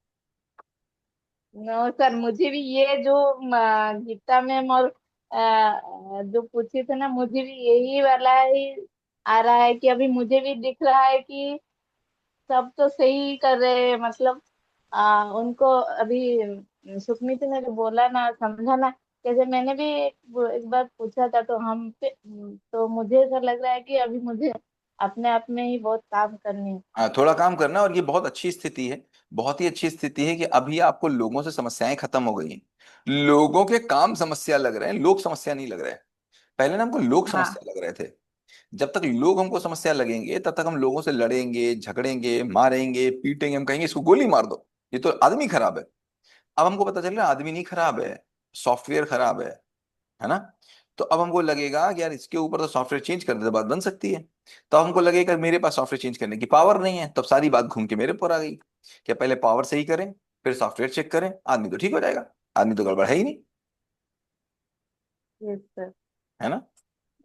नो सर, मुझे भी ये जो गीता मैम और जो पूछे थे ना, मुझे भी यही वाला ही आ रहा है कि अभी मुझे भी दिख रहा है कि सब तो सही कर रहे हैं, मतलब उनको अभी सुष्मिता ने जो बोला ना, समझा ना, जैसे मैंने भी एक बार पूछा था, तो हम पे तो मुझे ऐसा लग रहा है कि अभी मुझे अपने आप में ही बहुत काम करनी है। हाँ, थोड़ा काम करना। और ये बहुत अच्छी स्थिति है, बहुत ही अच्छी स्थिति है कि अभी आपको लोगों से समस्याएं खत्म हो गई हैं। लोगों के काम समस्या लग रहे हैं, लोग समस्या नहीं लग रहे हैं। पहले ना हमको लोग हाँ। समस्या लग रहे थे। जब तक लोग हमको समस्या लगेंगे तब तक हम लोगों से लड़ेंगे, झगड़ेंगे, मारेंगे, पीटेंगे, हम कहेंगे इसको गोली मार दो, ये तो आदमी खराब है। अब हमको पता चल रहा है आदमी नहीं खराब है, सॉफ्टवेयर खराब है ना। तो अब हमको लगेगा कि यार इसके ऊपर तो सॉफ्टवेयर चेंज कर दे तो बात बन सकती है। तो हमको लगेगा मेरे पास सॉफ्टवेयर चेंज करने की पावर नहीं है, तब सारी बात घूम के मेरे ऊपर आ गई। क्या पहले पावर सही करें, फिर सॉफ्टवेयर चेक करें, आदमी तो ठीक हो जाएगा। आदमी तो गड़बड़ है ही नहीं, यस सर। है ना।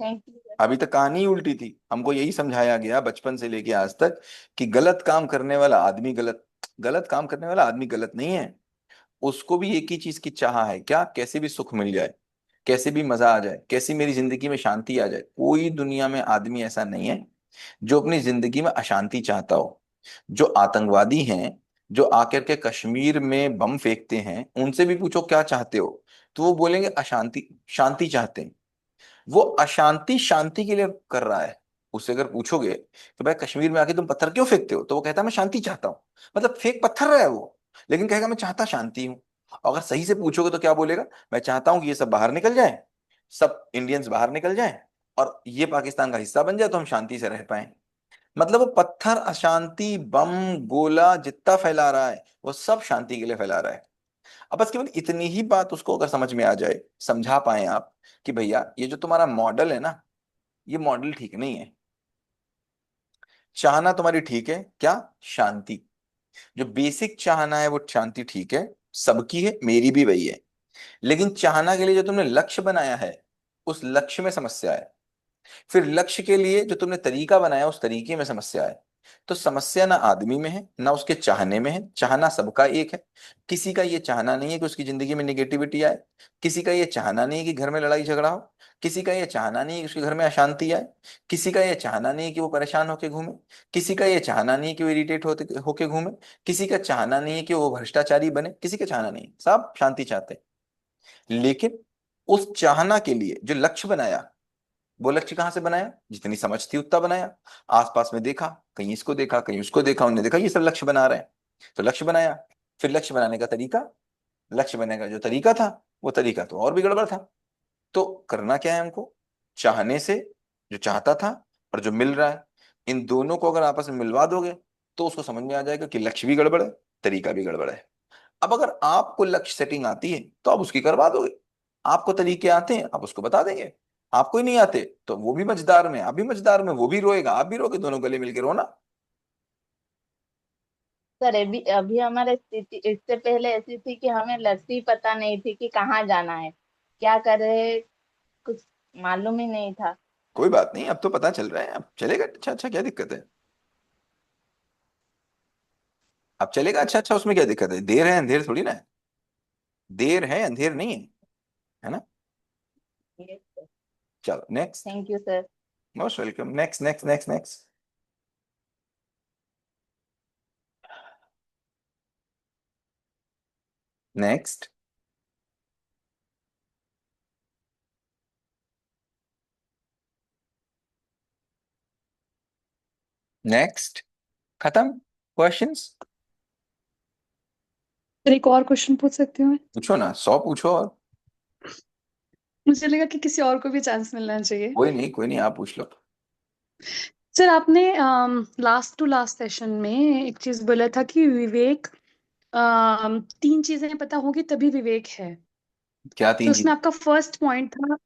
Thank you sir. अभी तक कहानी ही उल्टी थी, हमको यही समझाया गया बचपन से लेके आज तक कि गलत काम करने वाला आदमी गलत, गलत काम करने वाला आदमी गलत नहीं है। उसको भी एक ही चीज की चाह है, क्या, कैसे भी सुख मिल जाए, कैसे भी मजा आ जाए, कैसी मेरी जिंदगी में शांति आ जाए। कोई दुनिया में आदमी ऐसा नहीं है जो अपनी जिंदगी में अशांति चाहता हो। जो आतंकवादी हैं, जो आकर के कश्मीर में बम फेंकते हैं, उनसे भी पूछो क्या चाहते हो, तो वो बोलेंगे अशांति, शांति चाहते हैं। वो अशांति शांति के लिए कर रहा है। उससे अगर पूछोगे कि भाई कश्मीर में आके तुम पत्थर क्यों फेंकते हो, तो वो कहता है मैं शांति चाहता हूँ। मतलब फेंक पत्थर रहा है वो, लेकिन कहेगा मैं चाहता शांति हूँ। अगर सही से पूछोगे तो क्या बोलेगा, मैं चाहता हूं कि ये सब बाहर निकल जाए, सब इंडियंस बाहर निकल जाए, और ये पाकिस्तान का हिस्सा बन जाए तो हम शांति से रह पाए। मतलब वो पत्थर, अशांति, बम, गोला जितना फैला रहा है वो सब शांति के लिए फैला रहा है। अब बस केवल इतनी ही बात उसको अगर समझ में आ जाए, समझा पाए आप कि भैया ये जो तुम्हारा मॉडल है ना, ये मॉडल ठीक नहीं है। चाहना तुम्हारी ठीक है, क्या, शांति, जो बेसिक चाहना है वो शांति ठीक है, सबकी है, मेरी भी वही है। लेकिन चाहना के लिए जो तुमने लक्ष्य बनाया है, उस लक्ष्य में समस्या है। फिर लक्ष्य के लिए जो तुमने तरीका बनाया, उस तरीके में समस्या है। तो समस्या ना आदमी में है ना उसके चाहने में है, चाहना सबका एक है। किसी का ये चाहना नहीं है कि उसकी जिंदगी में निगेटिविटी आए, किसी का ये चाहना नहीं है कि घर में लड़ाई झगड़ा हो, किसी का ये चाहना नहीं है कि उसके घर में अशांति आए, किसी का ये चाहना नहीं है कि वो परेशान होके घूमे, किसी का ये चाहना नहीं है कि वो इरिटेट होते होके घूमे, किसी का चाहना नहीं है कि वो भ्रष्टाचारी बने, किसी का चाहना नहीं, सब शांति चाहते हैं। लेकिन उस चाहना के लिए जो लक्ष्य बनाया, वो लक्ष्य कहां से बनाया, जितनी समझ थी उतना बनाया। आसपास में देखा, कहीं इसको देखा, कहीं उसको देखा, उन्होंने देखा ये सब लक्ष्य बना रहे हैं, तो लक्ष्य बनाया। फिर लक्ष्य बनाने का तरीका, लक्ष्य बनाने का जो तरीका था, वो तरीका तो और भी गड़बड़ था। तो करना क्या है हमको, चाहने से, जो चाहता था और जो मिल रहा है, इन दोनों को अगर आपस में मिलवा दोगे तो उसको समझ में आ जाएगा कि लक्ष्य भी गड़बड़ है, तरीका भी गड़बड़ है। अब अगर आपको लक्ष्य सेटिंग आती है तो आप उसकी करवा दोगे, आपको तरीके आते हैं आप उसको बता देंगे, आपको ही नहीं आते तो वो भी मझदार में, आप भी मझदार में, वो भी रोएगा आप भी रोगे, दोनों गले मिलके रोना। सर अभी अभी हमारे स्थिति इससे पहले ऐसी थी कि हमें लस्सी पता नहीं थी कि कहाँ जाना है, क्या करे, कुछ मालूम ही नहीं था। कोई बात नहीं, अब तो पता चल रहा है, अब चलेगा अच्छा अच्छा, क्या दिक्कत है। अब चलेगा अच्छा अच्छा, उसमें क्या दिक्कत है, देर है अंधेर थोड़ी ना है, देर है अंधेर नहीं है, है ना। चलो next. Thank you sir. Most welcome, next next next next. Next. Next. खत्म क्वेश्चंस। फिर एक और क्वेश्चन पूछ सकती हूँ मैं? पूछो ना, 100 पूछो और। मुझे लगा कि किसी और को भी चांस मिलना चाहिए। कोई नहीं कोई नहीं, आप पूछ लो। सर आपने लास्ट टू लास्ट सेशन में एक चीज बोला था कि विवेक, तीन चीजें पता होगी तभी विवेक है। क्या तो 3 चीज। उसमें आपका फर्स्ट पॉइंट था,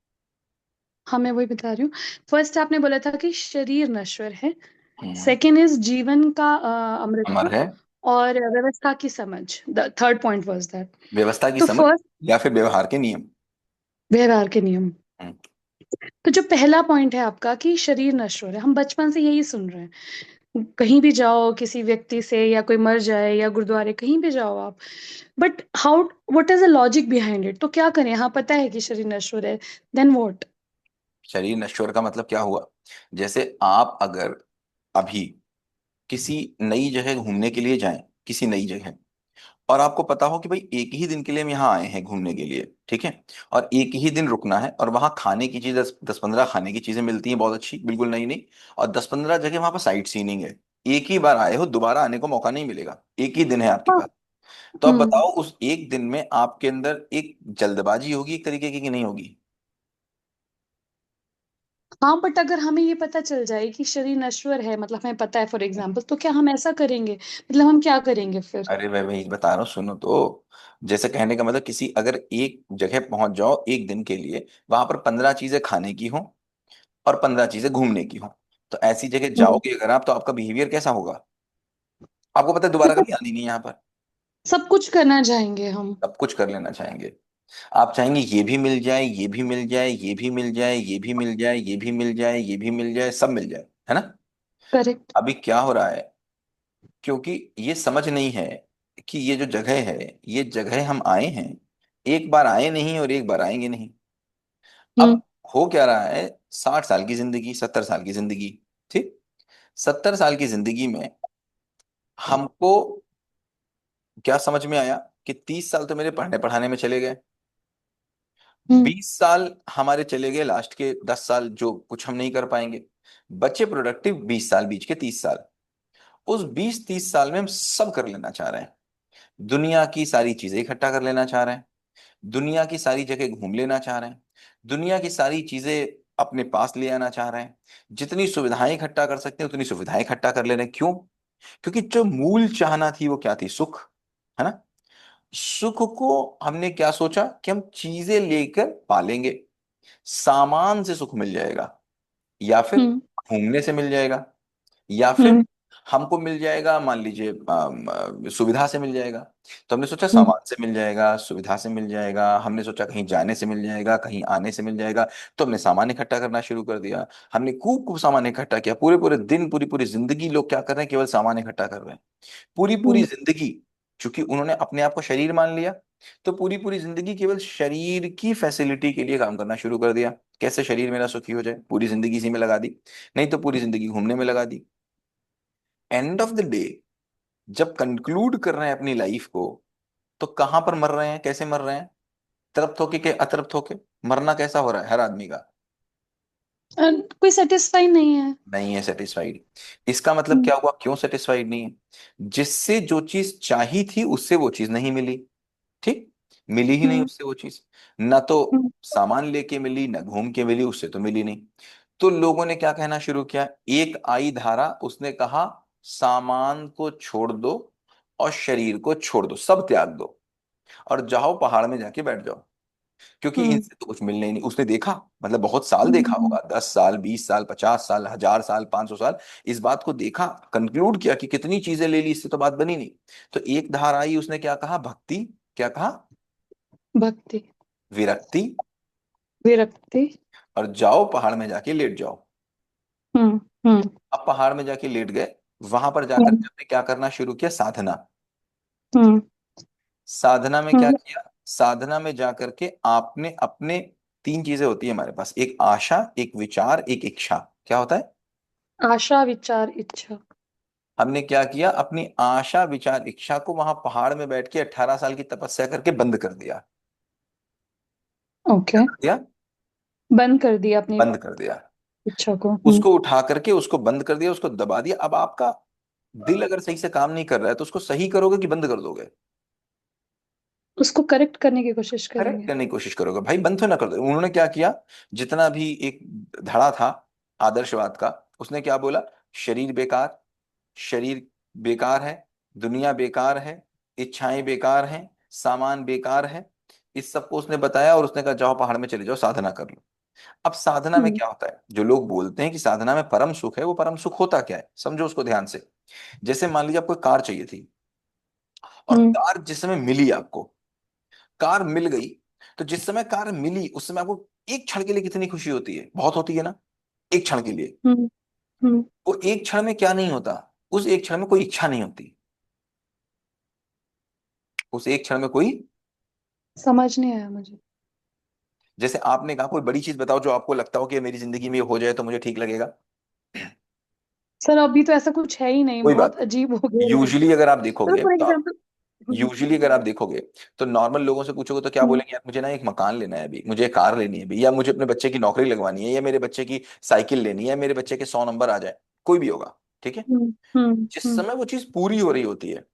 हाँ मैं वही बता रही हूँ। फर्स्ट आपने बोला था कि शरीर नश्वर है। हम्म, सेकंड इज जीवन का अमर अमृत। है। और व्यवस्था की समझ, the third point was that. व्यवस्था की तो समझ, फर्स्ट, या फिर व्यवहार के नियम। व्यवहार के नियम। हम्म, तो जो पहला पॉइंट है आपका कि शरीर नश्वर है, हम बचपन से यही सुन रहे हैं। कहीं भी जाओ किसी व्यक्ति से, या कोई मर जाए, या गुरुद्वारे कहीं भी जाओ आप, but how, what is the logic behind it? तो क्या करें, हाँ पता है कि शरीर नश्वर है, देन व्हाट? शरीर नश्वर का मतलब क्या हुआ, जैसे आप अगर अभी किसी नई जगह घूमने के लिए जाएं, किसी नई जगह, और आपको पता हो कि भाई एक ही दिन के लिए हम यहाँ आए हैं घूमने के लिए, ठीक है, और एक ही दिन रुकना है, और वहां खाने की चीज 10-15 खाने की चीजें मिलती हैं बहुत अच्छी, बिल्कुल नई नई, और 10-15 जगह वहां पर साइट सीइंग है। एक ही बार आए हो, दोबारा आने को मौका नहीं मिलेगा, एक ही दिन है आपके हाँ। पास। तो अब हम्म। बताओ उस एक दिन में आपके अंदर एक जल्दबाजी होगी एक तरीके की कि नहीं होगी? हाँ, बट अगर हमें ये पता चल जाए कि शरीर नश्वर है, मतलब हमें पता है फॉर एग्जाम्पल, तो क्या हम ऐसा करेंगे? मतलब हम क्या करेंगे फिर? अरे मैं वही बता रहा हूँ, सुनो तो। जैसे कहने का मतलब, किसी अगर एक जगह पहुंच जाओ एक दिन के लिए, वहां पर 15 चीजें खाने की हो और 15 चीजें घूमने की हो, तो ऐसी जगह हम्म। जाओगे अगर आप, तो आपका बिहेवियर कैसा होगा? आपको पता है दोबारा मतलब कभी आनी नहीं है यहाँ पर। सब कुछ करना चाहेंगे हम। सब कुछ कर लेना चाहेंगे। आप चाहेंगे ये भी मिल जाए, ये भी मिल जाए, ये भी मिल जाए, ये भी मिल जाए, ये भी मिल जाए, ये भी मिल जाए, सब मिल जाए, है ना? करेक्ट। अभी क्या हो रहा है, क्योंकि ये समझ नहीं है कि ये जो जगह है, ये जगह हम आए हैं, एक बार आए नहीं और एक बार आएंगे नहीं। अब हम्म। हो क्या रहा है, 60 साल की जिंदगी, 70 साल की जिंदगी, ठीक, 70 साल की जिंदगी में हमको क्या समझ में आया कि 30 साल तो मेरे पढ़ने पढ़ाने में चले गए, हम्म। 20 साल हमारे चले गए, लास्ट के 10 साल जो कुछ हम नहीं कर पाएंगे, बच्चे प्रोडक्टिव 20 साल, बीच के 30 साल। उस 20-30 साल में हम सब कर लेना चाह रहे हैं, दुनिया की सारी चीजें इकट्ठा कर लेना चाह रहे हैं, दुनिया की सारी जगह घूम लेना चाह रहे हैं, दुनिया की सारी चीजें अपने पास ले आना चाह रहे हैं, जितनी सुविधाएं इकट्ठा कर सकते हैं उतनी सुविधाएं इकट्ठा कर ले रहे हैं। क्यों? क्योंकि जो मूल चाहना थी वो क्या थी? सुख, है ना? सुख को हमने क्या सोचा कि हम चीजें लेकर पालेंगे, सामान से सुख मिल जाएगा, या फिर हम्म। घूमने से मिल जाएगा, या फिर हम्म। हमको मिल जाएगा, मान लीजिए सुविधा से मिल जाएगा। तो हमने सोचा हम्म। सामान से मिल जाएगा, सुविधा से मिल जाएगा, हमने सोचा कहीं जाने से मिल जाएगा, कहीं आने से मिल जाएगा, तो हमने सामान इकट्ठा करना शुरू कर दिया। हमने खूब खूब सामान इकट्ठा किया, पूरे पूरे दिन, पूरी पूरी जिंदगी लोग क्या कर रहे हैं, केवल सामान इकट्ठा कर रहे हैं। पूरी पूरी हम्म। जिंदगी, चूंकि उन्होंने अपने आप को शरीर मान लिया, तो पूरी पूरी जिंदगी केवल शरीर की फैसिलिटी के लिए काम करना शुरू कर दिया। कैसे शरीर मेरा सुखी हो जाए, पूरी जिंदगी इसी में लगा दी, नहीं तो पूरी जिंदगी घूमने में लगा दी। एंड ऑफ द डे, जब कंक्लूड कर रहे हैं अपनी लाइफ को, तो कहां पर मर रहे हैं, कैसे मर रहे हैं? तृप्त होके के अतृप्त होके? मरना कैसा हो रहा है हर आदमी का? कोई सेटिस्फाई नहीं है। नहीं है सेटिस्फाइड। इसका मतलब हम्म। क्या हुआ, क्यों सेटिस्फाइड नहीं है? जिससे जो चीज चाही थी उससे वो चीज नहीं मिली, ठीक, मिली ही नहीं हम्म। उससे वो चीज, ना तो हम्म। सामान लेके मिली, ना घूम के मिली, उससे तो मिली नहीं। तो लोगों ने क्या कहना शुरू किया, एक आई धारा, उसने कहा सामान को छोड़ दो और शरीर को छोड़ दो, सब त्याग दो, और जाओ पहाड़ में जाके बैठ जाओ, क्योंकि हम्म। इनसे तो कुछ मिलने ही नहीं। उसने देखा, मतलब बहुत साल देखा हम्म। होगा, 10 साल, 20 साल, 50 साल, 1000 साल, 500 साल, इस बात को देखा, कंक्लूड किया कि कितनी चीजें ले ली, इससे तो बात बनी नहीं। तो एक धारा आई, उसने क्या कहा, भक्ति, क्या कहा, भक्ति। विरक्ति, विरक्ति। और जाओ पहाड़ में जाके लेट जाओ। हम्म। हम्म। अब पहाड़ में जाके लेट गए, वहां पर जाकर हम्म। के हमने क्या करना शुरू किया, साधना। हम्म। साधना में क्या हम्म। किया, साधना में जाकर के आपने अपने, तीन चीजें होती है हमारे पास, एक आशा, एक विचार, एक इच्छा। क्या होता है? आशा, विचार, इच्छा। हमने क्या किया, अपनी आशा विचार इच्छा को वहां पहाड़ में बैठ के 18 साल की तपस्या करके बंद कर दिया। क्या ओके। कर दिया? बंद कर दिया अपनी बंद कर दिया। इच्छा को। उसको उठा करके उसको बंद कर दिया, उसको दबा दिया। अब आपका दिल अगर सही से काम नहीं कर रहा है, तो उसको सही करोगे कि बंद कर दोगे? उसको करेक्ट करने की कोशिश करेक्ट करेंगे। करने की कोशिश करोगे, भाई बंद तो ना कर दो। उन्होंने क्या किया, जितना भी एक धड़ा था आदर्शवाद का, उसने क्या बोला, शरीर बेकार, शरीर बेकार है, दुनिया बेकार है, इच्छाएं बेकार हैं, सामान बेकार है, इस सबको उसने बताया, और उसने कहा जाओ पहाड़ में चले जाओ, साधना कर लो। अब साधना में हम्म। क्या होता है, जो लोग बोलते हैं कि साधना में परम सुख है, वो परम सुख होता क्या है, समझो उसको ध्यान से। जैसे मान लीजिए आपको कार चाहिए थी, और हम्म। कार जिस समय मिली आपको, कार मिल गई, तो जिस समय कार मिली उस समय आपको एक क्षण के लिए कितनी खुशी होती है, बहुत होती है ना, एक क्षण के लिए। हम्म। हम्म। वो एक क्षण में क्या नहीं होता, उस एक क्षण में कोई इच्छा नहीं होती, उस एक क्षण में कोई, समझ नहीं आया मुझे। जैसे आपने कहा कोई बड़ी चीज बताओ जो आपको लगता हो कि मेरी जिंदगी में ये हो जाए तो मुझे ठीक लगेगा। सर अभी तो ऐसा कुछ है ही नहीं, कोई बहुत बात अजीब हो नहीं, गया लाइफ। यूजुअली अगर आप सर देखोगे फॉर तो आप, एग्जाम्पल, यूजुअली अगर आप देखोगे तो नॉर्मल लोगों से पूछोगे तो क्या हम्म, बोलेंगे, यार मुझे ना एक मकान लेना है अभी, मुझे एक कार लेनी है अभी, या मुझे अपने बच्चे की नौकरी लगवानी है, या मेरे बच्चे की साइकिल लेनी है, मेरे बच्चे के 100 नंबर आ जाए, कोई भी होगा। ठीक है। हम्म, हम्म, जिस समय वो चीज पूरी हो रही होती है,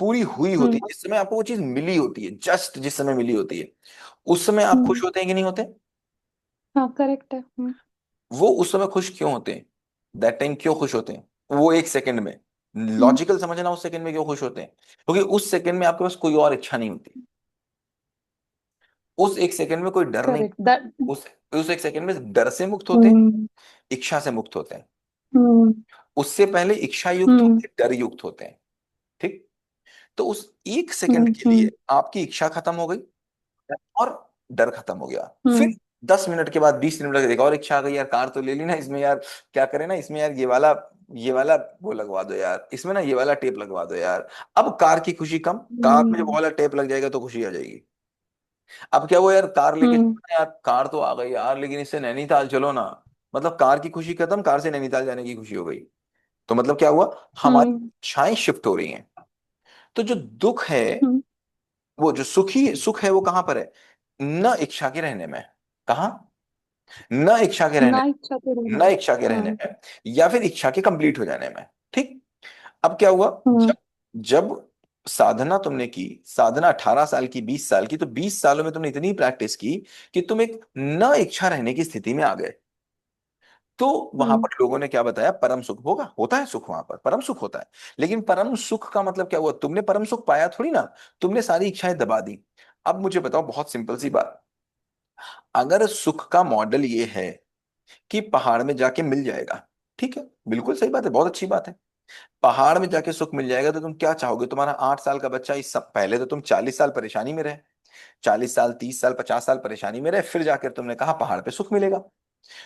पूरी हुई होती हम्म, है, जिस समय आपको वो चीज मिली होती है, जस्ट जिस समय मिली होती है, उस समय आप खुश हम्म, होते हैं कि नहीं होते? हाँ करेक्ट है। वो उस समय खुश क्यों होते हैं? दैट टाइम क्यों खुश होते हैं वो एक सेकंड में? हम्म, लॉजिकल समझना, उस सेकंड में क्यों खुश होते हैं? क्योंकि उस सेकंड में आपके पास कोई और इच्छा नहीं होती। उस एक सेकंड में कोई डर नहीं। Correct that. उस उस एक सेकंड में डर से मुक्त होते हैं, हम्म, इच्छा से मुक्त होते हैं। हम्म, उससे पहले इच्छा युक्त हम्म, होते हैं, डर युक्त होते हैं। ठीक। तो उस एक सेकंड हम्म, के लिए आपकी इच्छा खत्म हो गई और डर खत्म हो गया। फिर हम्म, 10 मिनट के बाद, 20 मिनट के बाद एक और इच्छा आ गई, यार कार तो ले ली ना, इसमें यार क्या करें ना, इसमें यार ये वाला वो लगवा दो यार, इसमें ना ये वाला टेप लगवा दो यार। अब कार की खुशी कम, कार में जब वो हम्म, वाला टेप लग जाएगा तो खुशी आ जाएगी। अब क्या, वो यार कार लेके हम्म, चलो ना यार, कार तो आ गई यार, लेकिन इससे नैनीताल चलो ना। मतलब कार की खुशी खत्म, कार से नैनीताल जाने की खुशी हो गई। तो मतलब क्या हुआ, हमारी हम्म, इच्छाएं शिफ्ट हो रही हैं। तो जो दुख है, हम्म, वो जो सुखी सुख है वो कहां पर है? न इच्छा के रहने में। कहा? न इच्छा के रहने, ना इच्छा तो रहना। न इच्छा के रहने हम्म, में, या फिर इच्छा के कंप्लीट हो जाने में। ठीक। अब क्या हुआ, हम्म, जब जब साधना तुमने की, साधना 18 साल की, 20 साल की, तो 20 सालों में तुमने इतनी प्रैक्टिस की कि तुम एक न इच्छा रहने की स्थिति में आ गए। तो वहां हम्म, पर लोगों ने क्या बताया, परम सुख होगा, होता है सुख, वहां पर परम सुख होता है। लेकिन परम सुख का मतलब क्या हुआ, तुमने परम सुख पाया थोड़ी ना, तुमने सारी इच्छाएं दबा दी। अब मुझे बताओ, बहुत सिंपल सी बात, अगर सुख का मॉडल ये है कि पहाड़ में जाके मिल जाएगा, ठीक है, बिल्कुल सही बात है, बहुत अच्छी बात है। पहाड़ में जाके सुख मिल जाएगा तो तुम क्या चाहोगे, तुम्हारा 8 साल का बच्चा इस सब, पहले तो तुम 40 साल परेशानी में रहे, 40 साल, 30 साल, 50 साल परेशानी में रहे, फिर जाकर तुमने कहा पहाड़ पे सुख मिलेगा।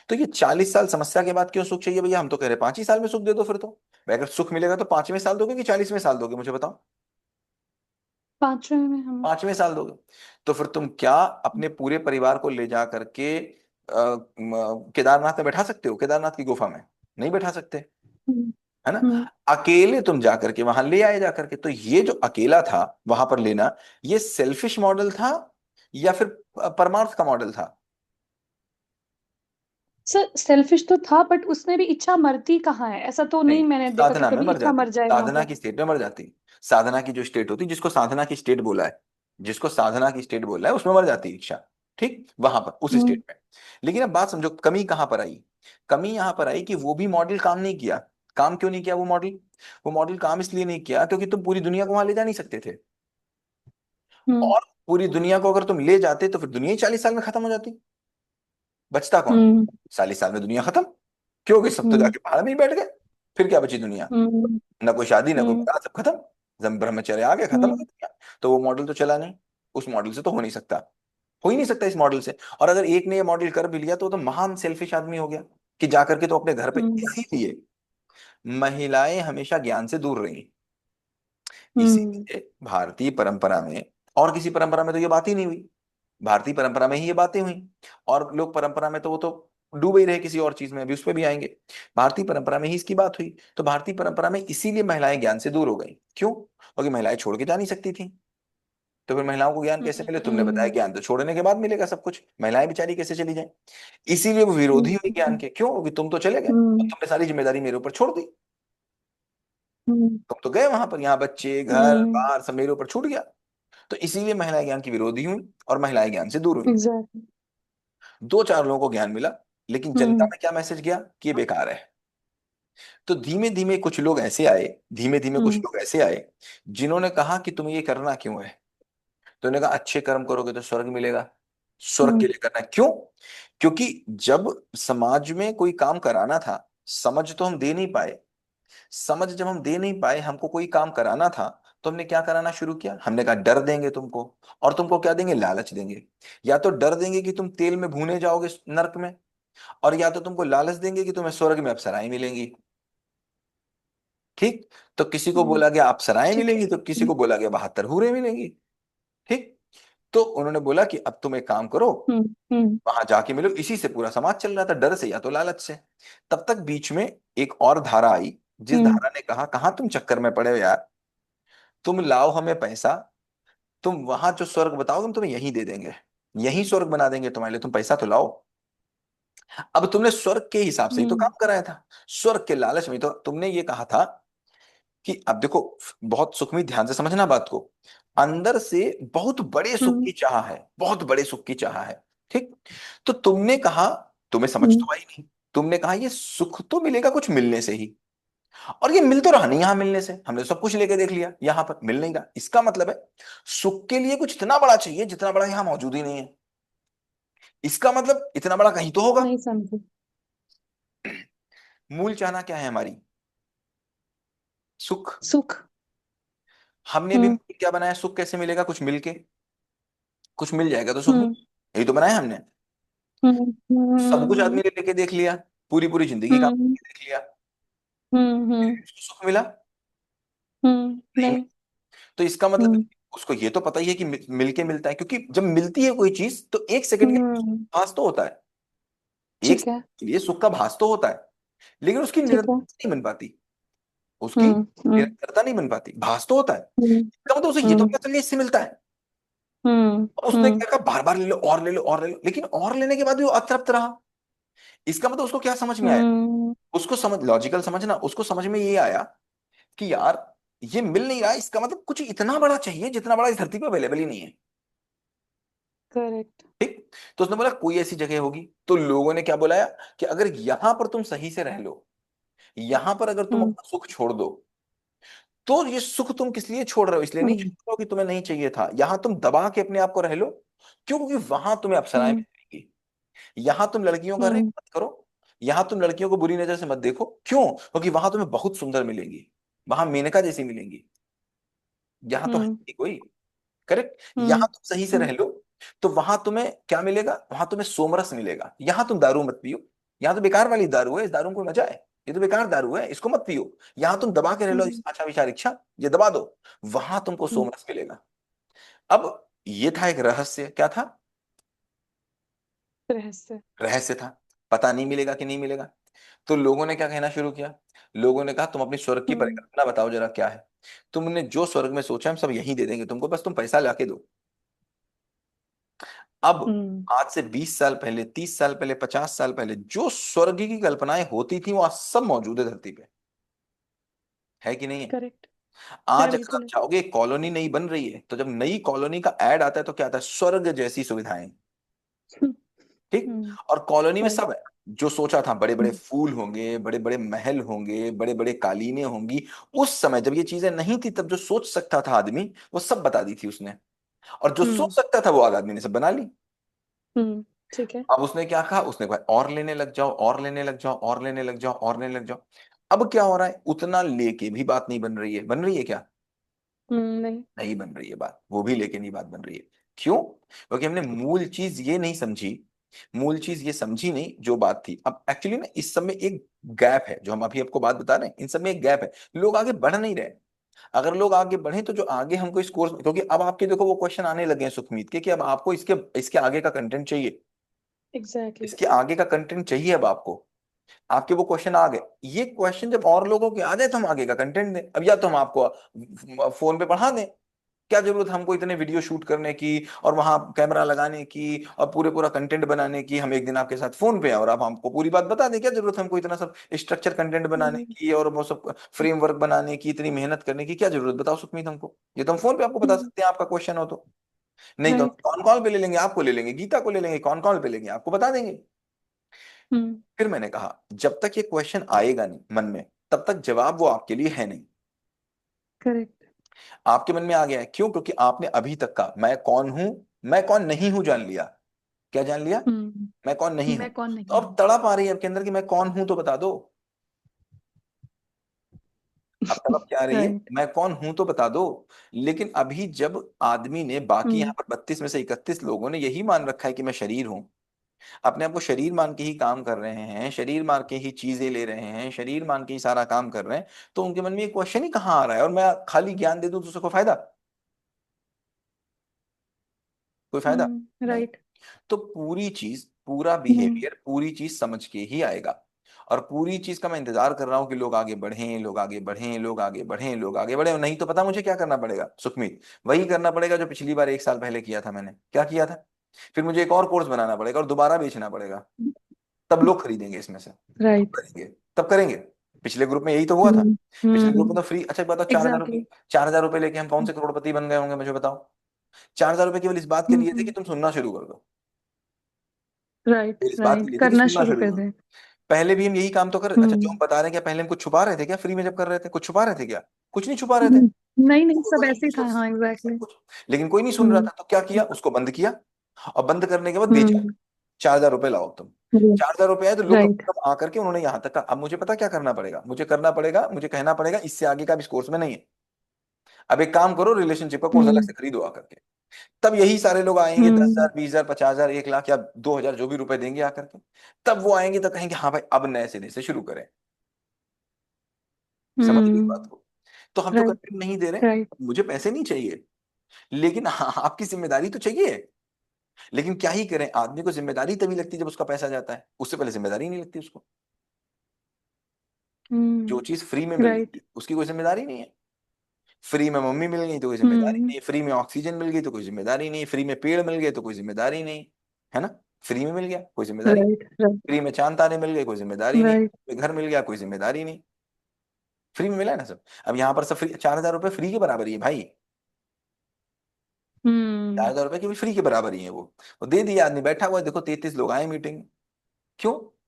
तो ये 40 साल समस्या के बाद क्यों सुख चाहिए भैया? हम तो कह रहे 5 ही साल में सुख दे दो फिर तो। भाई अगर सुख मिलेगा तो 5वें साल दोगे कि 40वें साल दोगे, मुझे बताओ। 5वें में हम। 5वें साल दोगे। तो फिर तुम क्या अपने पूरे परिवार को ले जा करके केदारनाथ में बैठा सकते हो? केदारनाथ की गुफा में नहीं बैठा सकते, हम्म, है ना? हम्म, अकेले तुम जा करके वहां ले आए, जा करके। तो ये जो अकेला था वहां पर लेना, ये सेल्फिश मॉडल था या फिर परमार्थ का मॉडल था? सर सेल्फिश तो था बट उसमें भी इच्छा मरती कहाँ है, ऐसा तो नहीं, नहीं मैंने देखा कि साधना में कभी मर इच्छा जाती, मर जाए वहां साधना पर। की स्टेट में मर जाती। साधना की जो स्टेट होती, जिसको साधना की स्टेट बोला है, जिसको साधना की स्टेट बोला है, उसमें मर जाती है इच्छा। ठीक, वहां पर उस हम्म, स्टेट में। लेकिन अब बात समझो, कमी कहां पर आई? कमी यहां पर आई कि वो भी मॉडल काम नहीं किया। काम क्यों नहीं किया वो मॉडल? वो मॉडल काम इसलिए नहीं किया क्योंकि तुम पूरी दुनिया को वहां ले जा नहीं सकते थे। हम्म, और पूरी दुनिया को अगर तुम ले जाते तो फिर दुनिया ही 40 साल में खत्म हो जाती। बचता कौन? हम्म, 40 साल में दुनिया खत्म। क्योंकि सब तो हम्म, जाके पहाड़ में ही बैठ गए। फिर क्या बची दुनिया? हम्म, ना कोई शादी, ना कोई हम्म, बरात, सब खत्म। जब ब्रह्मचर्य आ गया, खत्म हो हम्म, गया। तो वो मॉडल तो चला नहीं। उस मॉडल से तो हो नहीं सकता, हो ही नहीं सकता इस मॉडल से। और अगर एक ने ये मॉडल कर भी लिया तो वो तो महान सेल्फिश आदमी हो गया कि जाकर के तो अपने घर पे। हम्म, इसीलिए महिलाएं हमेशा ज्ञान से दूर रही। हम्म, इसीलिए भारतीय परंपरा में, और किसी परंपरा में तो ये बात ही नहीं हुई, भारतीय परंपरा में ही ये बातें हुई। और लोग परंपरा में तो वो तो डूबे ही रहे किसी और चीज में, अभी उस पर भी आएंगे। भारतीय परंपरा में ही इसकी बात हुई। तो भारतीय परंपरा में इसीलिए महिलाएं ज्ञान से दूर हो गई। क्यों? क्योंकि महिलाएं छोड़ के जा नहीं सकती थी। तो फिर महिलाओं को ज्ञान कैसे मिले? तुमने बताया हम्म, ज्ञान तो छोड़ने के बाद मिलेगा सब कुछ, महिलाएं बेचारी कैसे चली जाए? इसीलिए वो विरोधी हुई ज्ञान के। क्यों? क्योंकि तुम तो चले गए और हम्म, तुमने सारी जिम्मेदारी मेरे ऊपर छोड़ दी। हम्म, तुम तो गए वहां पर, यहाँ बच्चे, घर हम्म, बार सब मेरे ऊपर छूट गया। तो इसीलिए महिलाएं ज्ञान की विरोधी हुई और महिलाएं ज्ञान से दूर हुई। एग्जैक्टली। दो चार लोगों को ज्ञान मिला, लेकिन जनता हम्म, में क्या मैसेज गया कि ये बेकार है। तो धीमे धीमे कुछ लोग ऐसे आए, धीमे धीमे कुछ हम्म, लोग ऐसे आए जिन्होंने कहा कि तुम्हें ये करना क्यों है? तो उन्होंने कहा अच्छे कर्म करोगे तो स्वर्ग मिलेगा। स्वर्ग के हम्म, लिए करना है। क्यों? क्योंकि जब समाज में कोई काम कराना था, समझ तो हम दे नहीं पाए। समझ जब हम दे नहीं पाए, हमको कोई काम कराना था, तो हमने क्या कराना शुरू किया? हमने कहा डर देंगे तुमको। और तुमको क्या देंगे? लालच देंगे। या तो डर देंगे कि तुम तेल में भूने जाओगे नरक में, और या तो तुमको लालच देंगे कि तुम्हें स्वर्ग में अप्सराएं मिलेंगी। ठीक। तो किसी को हम्म, बोला गया अप्सराएं ठीक है। मिलेंगी, तो किसी को बोला गया 72 हूरें मिलेंगी। ठीक। तो उन्होंने बोला कि अब तुम एक काम करो, हम्म, हम्म, वहां जाके मिलो। इसी से पूरा समाज चल रहा था, डर से या तो लालच से। तब तक बीच में एक और धारा आई, जिस हम्म, धारा ने कहा कहाँ तुम चक्कर में पड़े हो यार, तुम लाओ हमें पैसा, तुम वहां जो स्वर्ग बताओगे हम तुम्हें यहीं दे देंगे, यहीं स्वर्ग बना देंगे तुम्हारे लिए, तुम पैसा तो लाओ। अब तुमने स्वर्ग के हिसाब से ही तो हम्म काम कराया था, स्वर्ग के लालच में तो तुमने ये कहा था कि अब देखो, बहुत सुखमी, ध्यान से समझना बात को, अंदर से बहुत बड़े सुख हम्म की चाह है, बहुत बड़े सुख की चाह है। ठीक। तो तुमने कहा, तुम्हें समझ हम्म तो आई नहीं, तुमने कहा ये सुख तो मिलेगा कुछ मिलने से ही, और ये मिल तो रहा नहीं यहां मिलने से, हमने सब कुछ लेके देख लिया, यहां पर मिल नहीं रहा। इसका मतलब है सुख के लिए कुछ इतना बड़ा चाहिए जितना बड़ा यहां मौजूद ही नहीं है। इसका मतलब इतना बड़ा कहीं तो होगा। नहीं समझी। मूल चाहना क्या है हमारी? सुख। सुख। हमने भी हम्म क्या बनाया, सुख कैसे मिलेगा, कुछ मिलके, कुछ मिल जाएगा तो सुख मिल, हम्म यही तो बनाया हमने। हम्म सब कुछ हम्म आदमी ने लेके देख लिया, पूरी पूरी जिंदगी काम हम्म करके देख लिया, हम्म उसको सुख मिला नहीं नहीं। मिला। तो इसका मतलब हम्म उसको ये तो पता ही है कि मिलके मिलता है, क्योंकि जब मिलती है कोई चीज तो एक सेकंड के लिए हम्म भास तो होता है, एक ठीक है। सेकंड के लिए सुख का भास तो होता है, लेकिन उसकी ठीक है। निरंतरता नहीं बन पाती, उसकी हम्म निरंतरता नहीं बन पाती, भास तो होता है। हम्म इसका मतलब उसे ये तो हम्म पता चलिए इससे मिलता है। हम्म अब उसने हम्म क्या कहा, बार बार ले लो और ले लो और ले लो, लेकिन और लेने के बाद भी वो अतृप्त रहा। इसका मतलब उसको क्या समझ में आया, हम्म उसको समझ, लॉजिकल समझना, उसको समझ में ये आया कि यार ये मिल नहीं रहा, इसका मतलब कुछ इतना बड़ा चाहिए जितना बड़ा इस धरती पर अवेलेबल ही नहीं है। करेक्ट। ठीक। तो उसने बोला कोई ऐसी जगह होगी, तो लोगों ने क्या बुलाया कि अगर यहां पर तुम सही से रह लो, यहां पर अगर तुम हम्म अपना सुख छोड़ दो, तो ये सुख तुम किस लिए छोड़ रहे हो, इसलिए नहीं छोड़ हम्म रहे हो कि तुम्हें नहीं चाहिए था, यहां तुम दबा के अपने आप को रह लो। क्यों? क्योंकि वहां तुम्हें अप्सराएं हम्म मिलेंगी, यहां तुम लड़कियों का रेप हम्म मत करो, यहां तुम लड़कियों को बुरी नजर से मत देखो। क्यों? क्योंकि वहां तुम्हें बहुत सुंदर मिलेंगी, वहां मेनका जैसी मिलेंगी, यहां तो है हम्म नहीं कोई। करेक्ट। हम्म यहां तुम सही से रह लो, तो वहां तुम्हें क्या मिलेगा, वहां तुम्हें सोमरस मिलेगा। यहां तुम दारू मत पियो, यहां तो बेकार वाली दारू है, इस दारू में कोई मजा है, ये तो बेकार दारू है, इसको मत पियो। यहां तुम दबा के रह लो, हम्म आशा विचार इच्छा ये दबा दो, वहां तुमको हम्म सोमरस मिलेगा। अब ये था एक रहस्य, क्या था? रहस्य। रहस्य था, पता नहीं मिलेगा कि नहीं मिलेगा। तो लोगों ने क्या कहना शुरू किया, लोगों ने कहा तुम अपनी स्वर्ग की हम्म परिकल्पना बताओ जरा क्या है, तुमने जो स्वर्ग में सोचा हम सब यहीं दे देंगे तुमको, बस तुम पैसा लाके दो। अब हम्म आज से 20 साल पहले, 30 साल पहले, 50 साल पहले जो स्वर्ग की कल्पनाएं होती थी वो आज सब मौजूद है धरती पे, है कि नहीं है? करेक्ट है, आज अगर आप बिल्कुल है। चाहोगे, कॉलोनी नई बन रही है, तो जब नई कॉलोनी का ऐड आता है तो क्या आता है, स्वर्ग जैसी सुविधाएं। हम्म ठीक। और कॉलोनी में राइट। सब है, जो सोचा था, बड़े बड़े हम्म फूल होंगे, बड़े बड़े महल होंगे, बड़े बड़े कालीनें होंगी। उस समय जब ये चीजें नहीं थी, तब जो सोच सकता था आदमी, वो सब बता दी थी उसने, और जो सोच हम्म सकता था वो आदमी ने सब बना ली। ठीक है। अब उसने क्या कहा, उसने कहा और लेने लग जाओ और लेने लग जाओ और लेने लग जाओ और लेने लग जाओ। अब क्या हो रहा है, उतना लेके भी बात नहीं बन रही है, बन रही है क्या? नहीं। नहीं बन रही है बात, वो भी लेके नहीं बात बन रही है। क्यों? क्योंकि हमने मूल चीज ये नहीं समझी, मूल चीज ये समझी नहीं जो बात थी। अब एक्चुअली ना इस सब में एक गैप है, जो हम अभी आपको बात बता रहे हैं, इन सब में एक गैप है, लोग आगे बढ़ नहीं रहे। अगर लोग आगे बढ़े तो जो आगे हमको इस कोर्स में, क्योंकि अब आपके देखो वो क्वेश्चन आने लगे हैं सुखमीत के, कि अब आपको इसके इसके आगे का कंटेंट चाहिए, एग्जैक्टली। इसके आगे का कंटेंट चाहिए अब आपको। आपके वो क्वेश्चन आ गए, ये क्वेश्चन जब और लोगों के आ जाए तो हम आगे का कंटेंट दें। अब या तो हम आपको फोन पे पढ़ा दें, क्या जरूरत है हमको इतने वीडियो शूट करने की और वहां कैमरा लगाने की और पूरे पूरा कंटेंट बनाने की, हम एक दिन आपके साथ फोन पे हैं और आप हमको पूरी बात बता दें, क्या जरूरत है हमको इतना सब स्ट्रक्चर कंटेंट बनाने की और वो सब फ्रेमवर्क बनाने की, इतनी मेहनत करने की क्या जरूरत, बताओ सुखमीत हमको? ये तो हम फोन पे आपको बता सकते हैं, आपका क्वेश्चन हो तो। नहीं तो हम राइट। कॉन कॉल पे ले लेंगे, आपको ले लेंगे, गीता को ले लेंगे, कॉन कॉल पे लेंगे, आपको बता देंगे। हम्म फिर मैंने कहा जब तक ये क्वेश्चन आएगा नहीं मन में, तब तक जवाब वो आपके लिए है नहीं। करेक्ट। आपके मन में आ गया है, क्यों? क्योंकि आपने अभी तक का मैं कौन हूं, मैं कौन नहीं हूं जान लिया। क्या जान लिया? मैं कौन नहीं हूं। मैं कौन तो नहीं अब हूँ। तड़प आ रही है आपके अंदर कि मैं कौन हूं तो बता दो। अब तड़प क्या आ रही है, राइट। मैं कौन हूं तो बता दो। लेकिन अभी जब आदमी ने, बाकी हम्म यहाँ पर 32 में से 31 लोगों ने यही मान रखा है कि मैं शरीर हूं, अपने आप को शरीर मान के ही काम कर रहे हैं, शरीर मान के ही चीजें ले रहे हैं, शरीर मान के ही सारा काम कर रहे हैं, तो उनके मन में ये क्वेश्चन ही कहाँ आ रहा है, और मैं खाली ज्ञान दे दूं तो उससे कोई फायदा? कोई फायदा नहीं। राइट। तो पूरी चीज, पूरा हम्म बिहेवियर पूरी चीज समझ के ही आएगा। और पूरी चीज का मैं इंतजार कर रहा हूँ कि लोग आगे बढ़ें, लोग आगे बढ़ें, लोग आगे बढ़ें, लोग आगे बढ़े। नहीं तो पता मुझे क्या करना पड़ेगा सुखमीत? वही करना पड़ेगा जो पिछली बार 1 साल पहले किया था मैंने। क्या किया था? फिर मुझे एक और कोर्स बनाना पड़ेगा और दोबारा बेचना पड़ेगा। तब लोग खरीदेंगे इसमें से, तब राइट। करेंगे, तब करेंगे। पिछले ग्रुप में यही तो हुआ था। पिछले ग्रुप में तो फ्री। अच्छा एक बताओ, 4,000 रुपये, एग्जैक्टली। 4,000 रुपये लेके हम कौन से करोड़पति बन गए होंगे मुझे बताओ? 4,000 रुपये केवल इस बात के लिए थे कि तुम सुनना शुरू कर दो। राइट केवल इस बात के राइट, लिए थे कि करना सुनना शुरू शुरू कर करो। दें। पहले भी हम यही काम तो कर। अच्छा जो हम्म। हम बता रहे हैं, क्या पहले हम कुछ छुपा रहे थे क्या? फ्री में जब कर रहे थे कुछ छुपा रहे थे क्या? कुछ नहीं छुपा रहे थे। नहीं नहीं, सब वही ऐसे ही था, हाँ सब एग्जैक्टली। कुछ। लेकिन कोई नहीं सुन रहा हम्म। था, तो क्या किया? उसको बंद किया। और बंद करने के बाद बेचा। हम्म। 4,000 रुपये लाओ तुम। 4,000 रुपये आए तो लोग राइट। कब आकर के उन्होंने यहां तक का। अब मुझे पता क्या करना पड़ेगा? मुझे करना पड़ेगा, मुझे कहना पड़ेगा इससे आगे का अब इस कोर्स में नहीं है। अब एक काम करो, रिलेशनशिप का कोर्स अलग हम्म। से खरीदो आकर के। तब यही सारे लोग आएंगे, दस हम्म। हजार 20,000 50,000 1 लाख या 2,000 जो भी रुपए देंगे आकर के। तब वो आएंगे तो कहेंगे हाँ भाई अब नए सिरे से शुरू करें। समझ रही बात हम्म। को? तो हम तो राइट कंटेंट नहीं दे रहे। राइट। मुझे पैसे नहीं चाहिए, लेकिन हाँ आपकी जिम्मेदारी तो चाहिए। लेकिन क्या ही करें, आदमी को जिम्मेदारी तभी लगती है जब उसका पैसा जाता है, उससे पहले जिम्मेदारी नहीं लगती उसको। जो चीज फ्री में मिल राइट। गई उसकी कोई जिम्मेदारी नहीं है। फ्री में मम्मी मिल गई तो कोई जिम्मेदारी हम्म। नहीं, फ्री में ऑक्सीजन मिल गई तो कोई जिम्मेदारी नहीं, फ्री में पेड़ मिल गए तो कोई जिम्मेदारी नहीं। है ना? फ्री में मिल गया कोई जिम्मेदारी नहीं। राइट राइट फ्री में चांद तारे मिल गए कोई जिम्मेदारी नहीं। राइट। फ्री में घर मिल गया कोई जिम्मेदारी नहीं। फ्री में मिला है ना सब। अब यहाँ पर सब फ्री, 4,000 रुपये फ्री के बराबर ही है भाई। चार हम्म। हजार रुपए की भी फ्री के बराबर ही है वो दे दिया आदमी, बैठा हुआ है, देखो 33 लोग आए मीटिंग। क्यों?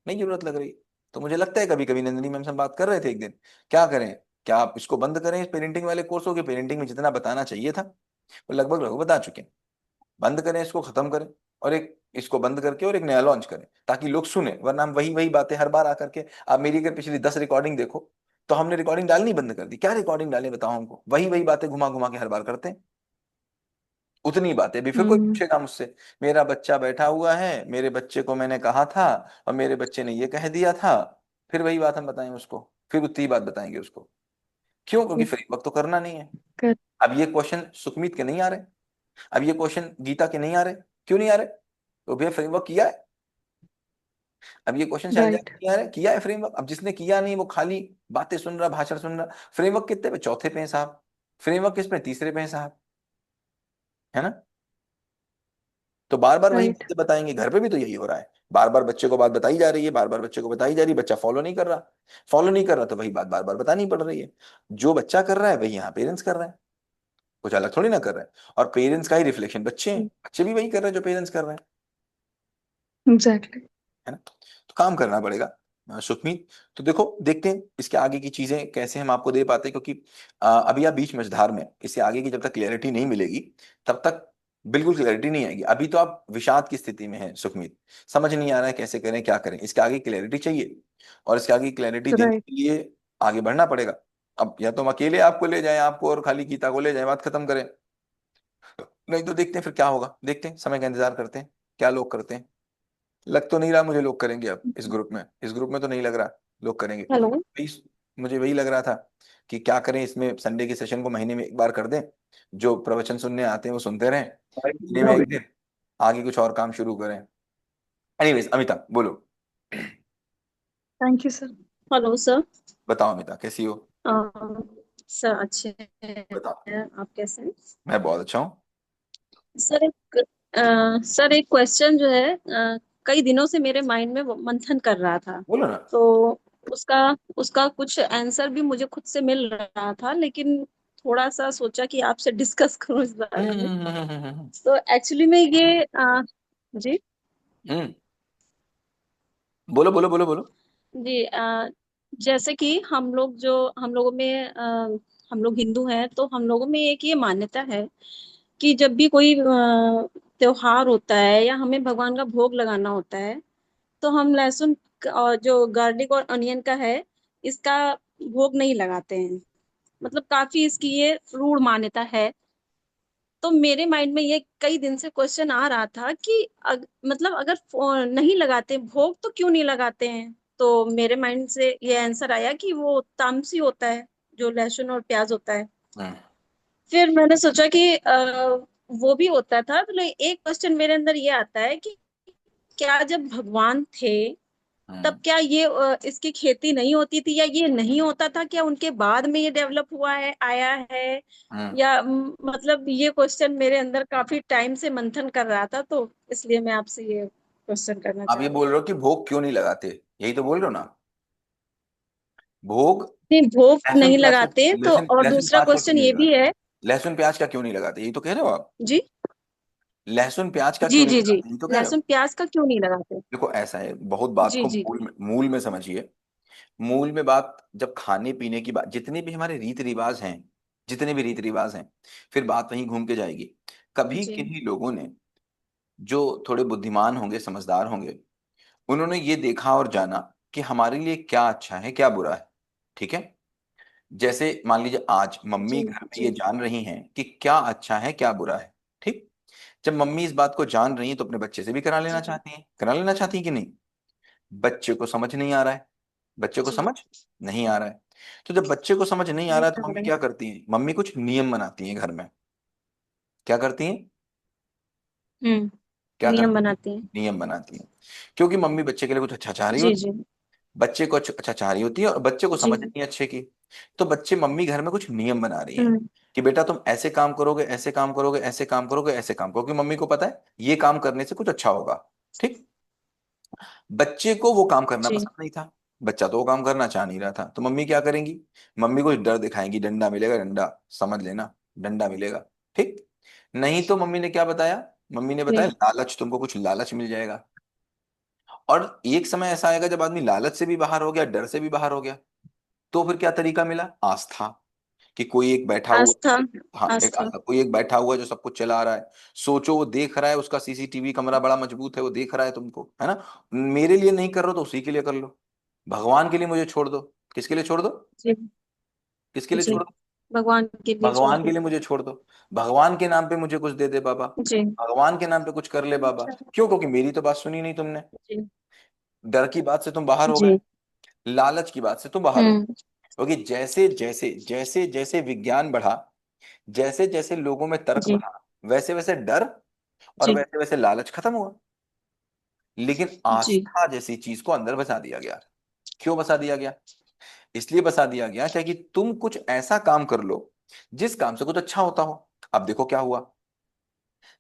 नहीं जरूरत लग रही। तो मुझे लगता है कभी कभी नंदिनी मैम से हम बात कर रहे थे एक दिन, क्या करें? क्या आप इसको बंद करें, इस पेरेंटिंग वाले कोर्सों के? पेरेंटिंग में जितना बताना चाहिए था वो लगभग लगभग बता चुके हैं। बंद करें इसको, खत्म करें। और एक इसको बंद करके और एक नया लॉन्च करें ताकि लोग सुने, वरना हम वही वही बातें हर बार आकर के। आप मेरी अगर पिछली 10 रिकॉर्डिंग देखो, तो हमने रिकॉर्डिंग डालनी बंद कर दी। क्या रिकॉर्डिंग डालें बताओ हमको? वही वही बातें घुमा घुमा के हर बार करते हैं। उतनी बातें भी फिर कोई हम्म। पूछेगा मुझसे, मेरा बच्चा बैठा हुआ है, मेरे बच्चे को मैंने कहा था और मेरे बच्चे ने ये कह दिया था। फिर वही बात हम बताएं उसको, फिर उतनी बात बताएंगे उसको। क्यों? क्योंकि फ्रेमवर्क तो करना नहीं है। कर। अब ये क्वेश्चन सुखमीत के नहीं आ रहे, अब ये क्वेश्चन गीता के नहीं आ रहे। क्यों नहीं आ रहे? तो भैया फ्रेमवर्क किया है। अब ये क्वेश्चन शैलजा राइट के नहीं आ रहे, किया है फ्रेमवर्क। अब जिसने किया नहीं वो खाली बातें सुन रहा, भाषण सुन रहा। फ्रेमवर्क कितने पे? चौथे पे है साहब। फ्रेमवर्क किस पे? तीसरे पे है साहब। है ना? तो बार बार वही राइट। बातें बताएंगे, घर पे भी तो यही हो रहा है। बार बार बच्चे को बात बताई जा रही है, बार बार बच्चे को बताई जा रही है, बच्चा फॉलो नहीं कर रहा। फॉलो नहीं कर रहा तो वही बात बार बार बतानी पड़ रही है। जो बच्चा कर रहा है वही यहाँ पेरेंट्स कर रहे हैं, कुछ अलग थोड़ी ना कर रहे हैं। और पेरेंट्स का ही रिफ्लेक्शन बच्चे हैं, बच्चे भी वही कर रहे हैं जो पेरेंट्स कर रहे हैं। एग्जैक्टली। है ना? तो काम करना पड़ेगा सुखमीत। तो देखो देखते हैं इसके आगे की चीजें कैसे हम आपको दे पाते हैं, क्योंकि अभी आप बीच मझधार में, इससे आगे की जब तक क्लियरिटी नहीं मिलेगी तब तक बिल्कुल क्लियरिटी नहीं आएगी। अभी तो आप विषाद की स्थिति में हैं सुखमीत, समझ नहीं आ रहा है कैसे करें क्या करें। इसके आगे क्लियरिटी चाहिए, और इसके आगे क्लियरिटी देने राइट। के लिए आगे बढ़ना पड़ेगा। अब या तो हम अकेले आपको ले जाएं, आपको और खाली गीता को ले जाएं, बात खत्म करें। नहीं तो देखते हैं फिर क्या होगा, देखते हैं, समय का इंतजार करते हैं क्या लोग करते हैं। लग तो नहीं रहा मुझे लोग करेंगे अब इस ग्रुप में तो नहीं लग रहा लोग करेंगे। हेलो। वही- मुझे वही लग रहा था कि क्या करें इसमें, संडे के सेशन को महीने में एक बार कर दें। जो प्रवचन सुनने आते हैं वो सुनते रहें, महीने में एक दिन। आगे कुछ और काम शुरू करें। एनीवेज अमिता बोलो। Thank you sir. Hello sir. बताओ अमिता कैसी हो? सर अच्छे बताओ। हैं, आप कैसे हैं? मैं बहुत अच्छा हूँ। सर एक सर एक क्वेश्चन जो है कई दिनों से मेरे माइंड में वो मंथन कर रहा था। बोलो ना। तो उसका उसका कुछ आंसर भी मुझे खुद से मिल रहा था, लेकिन थोड़ा सा सोचा कि आपसे डिस्कस करूं इस बारे में। हम्म। तो एक्चुअली में ये जी हम्म, बोलो बोलो बोलो बोलो। जी जैसे कि हम लोगों में हम लोग हिंदू हैं, तो हम लोगों में एक ये मान्यता है कि जब भी कोई त्योहार होता है या हमें भगवान का भोग लगाना होता है, तो हम लहसुन और जो गार्लिक और अनियन का है, इसका भोग नहीं लगाते हैं। मतलब काफी इसकी ये रूढ़ मान्यता है। तो मेरे माइंड में ये कई दिन से क्वेश्चन आ रहा था कि मतलब अगर नहीं लगाते भोग तो क्यों नहीं लगाते हैं। तो मेरे माइंड से ये आंसर आया कि वो तामसी होता है, जो लहसुन और प्याज होता है। हम्म फिर मैंने सोचा कि वो भी होता था। तो एक क्वेश्चन मेरे अंदर ये आता है कि क्या जब भगवान थे हम्म। तब क्या ये इसकी खेती नहीं होती थी, या ये नहीं होता था, क्या उनके बाद में ये डेवलप हुआ है, आया है? हम्म। या मतलब ये क्वेश्चन मेरे अंदर काफी टाइम से मंथन कर रहा था, तो इसलिए मैं आपसे ये क्वेश्चन करना आप चाह ये रही बोल थी। रहे हो कि भोग क्यों नहीं लगाते, यही तो बोल रहे हो ना? भोग। नहीं, भोग लहसुन नहीं प्याज का, लगाते, तो लहसुन और लहसुन दूसरा प्याज का क्यों क्वेश्चन नहीं ये भी लगाते? है। लहसुन प्याज का क्यों नहीं लगाते, यही तो कह रहे हो आप? जी लहसुन प्याज का जी क्यों नहीं जी जी। लगाते, यही तो कह रहे हो? लहसुन प्याज का क्यों नहीं लगाते? देखो ऐसा है, बहुत बात जी को जी मूल जी में, मूल में समझिए। मूल में बात, जब खाने पीने की बात, जितने भी हमारे रीति रिवाज हैं, जितने भी रीति रिवाज हैं, फिर बात वहीं घूम के जाएगी। कभी जी किन्हीं लोगों ने, जो थोड़े बुद्धिमान होंगे, समझदार होंगे, उन्होंने ये देखा और जाना कि हमारे लिए क्या अच्छा है क्या बुरा है। ठीक है। जैसे मान लीजिए आज जी मम्मी घर में जी ये जान रही हैं कि क्या अच्छा है क्या बुरा है। ठीक। जब मम्मी इस बात को जान रही हैं तो अपने बच्चे से भी करा लेना जी चाहती हैं, करा लेना चाहती हैं कि नहीं? बच्चे को समझ नहीं आ रहा है, बच्चे को जी। समझ नहीं आ रहा है। तो जब बच्चे को समझ नहीं आ नहीं रहा है तो आ मम्मी रहा है। क्या करती है, मम्मी कुछ नियम बनाती है घर में। क्या करती हैं? क्या नियम करती हैं? बनाते हैं। नियम बनाती हैं। क्योंकि मम्मी बच्चे के लिए कुछ अच्छा चाह रही जी होती जी है, बच्चे को अच्छा चाह रही होती है और बच्चे को जी। समझ नहीं है अच्छे की। तो बच्चे, मम्मी घर में कुछ नियम बना रही है हम्म। कि बेटा तुम ऐसे काम करोगे, ऐसे काम करोगे, ऐसे काम करोगे, ऐसे काम करोगे, क्योंकि मम्मी को पता है ये काम करने से कुछ अच्छा होगा। ठीक। बच्चे को वो काम करना जी पसंद नहीं था, बच्चा तो वो काम करना चाह नहीं रहा था, तो मम्मी क्या करेंगी? मम्मी को डर दिखाएंगी, डंडा मिलेगा, डंडा, समझ लेना, डंडा मिलेगा। ठीक। नहीं तो मम्मी ने क्या बताया? मम्मी ने बताया जी। लालच, तुमको कुछ लालच मिल जाएगा। और एक समय ऐसा आएगा जब आदमी लालच से भी बाहर हो गया, डर से भी बाहर हो गया, तो फिर क्या तरीका मिला? आस्था। कि कोई एक बैठा हुआ, आस्था। हाँ एक आस्था। आस्था, कोई एक बैठा हुआ है जो सब कुछ चला रहा है। सोचो वो देख रहा है, उसका सीसीटीवी कैमरा बड़ा मजबूत है, वो देख रहा है तुमको, है ना? मेरे लिए नहीं कर रहे हो तो उसी के लिए कर लो। भगवान के लिए मुझे छोड़ दो। किसके लिए छोड़ दो? जी किसके लिए जी। छोड़ दो? भगवान के लिए छोड़ भगवान के दो। लिए मुझे छोड़ दो। भगवान के नाम पे मुझे कुछ दे दे बाबा, जी भगवान के नाम पे कुछ कर ले बाबा। क्यों? क्योंकि मेरी तो बात सुनी नहीं तुमने। जी डर की बात से तुम बाहर हो गए, जी। लालच की बात से तुम बाहर हो गए। हम्म। क्योंकि जैसे जैसे जैसे जैसे विज्ञान बढ़ा, जैसे जैसे लोगों में तर्क जी बढ़ा, वैसे वैसे डर और जी वैसे वैसे लालच खत्म हुआ। लेकिन जी। आस्था जैसी चीज को अंदर बसा दिया गया। क्यों बसा दिया गया? इसलिए बसा दिया गया क्या कि तुम कुछ ऐसा काम कर लो जिस काम से कुछ अच्छा होता हो। अब देखो क्या हुआ।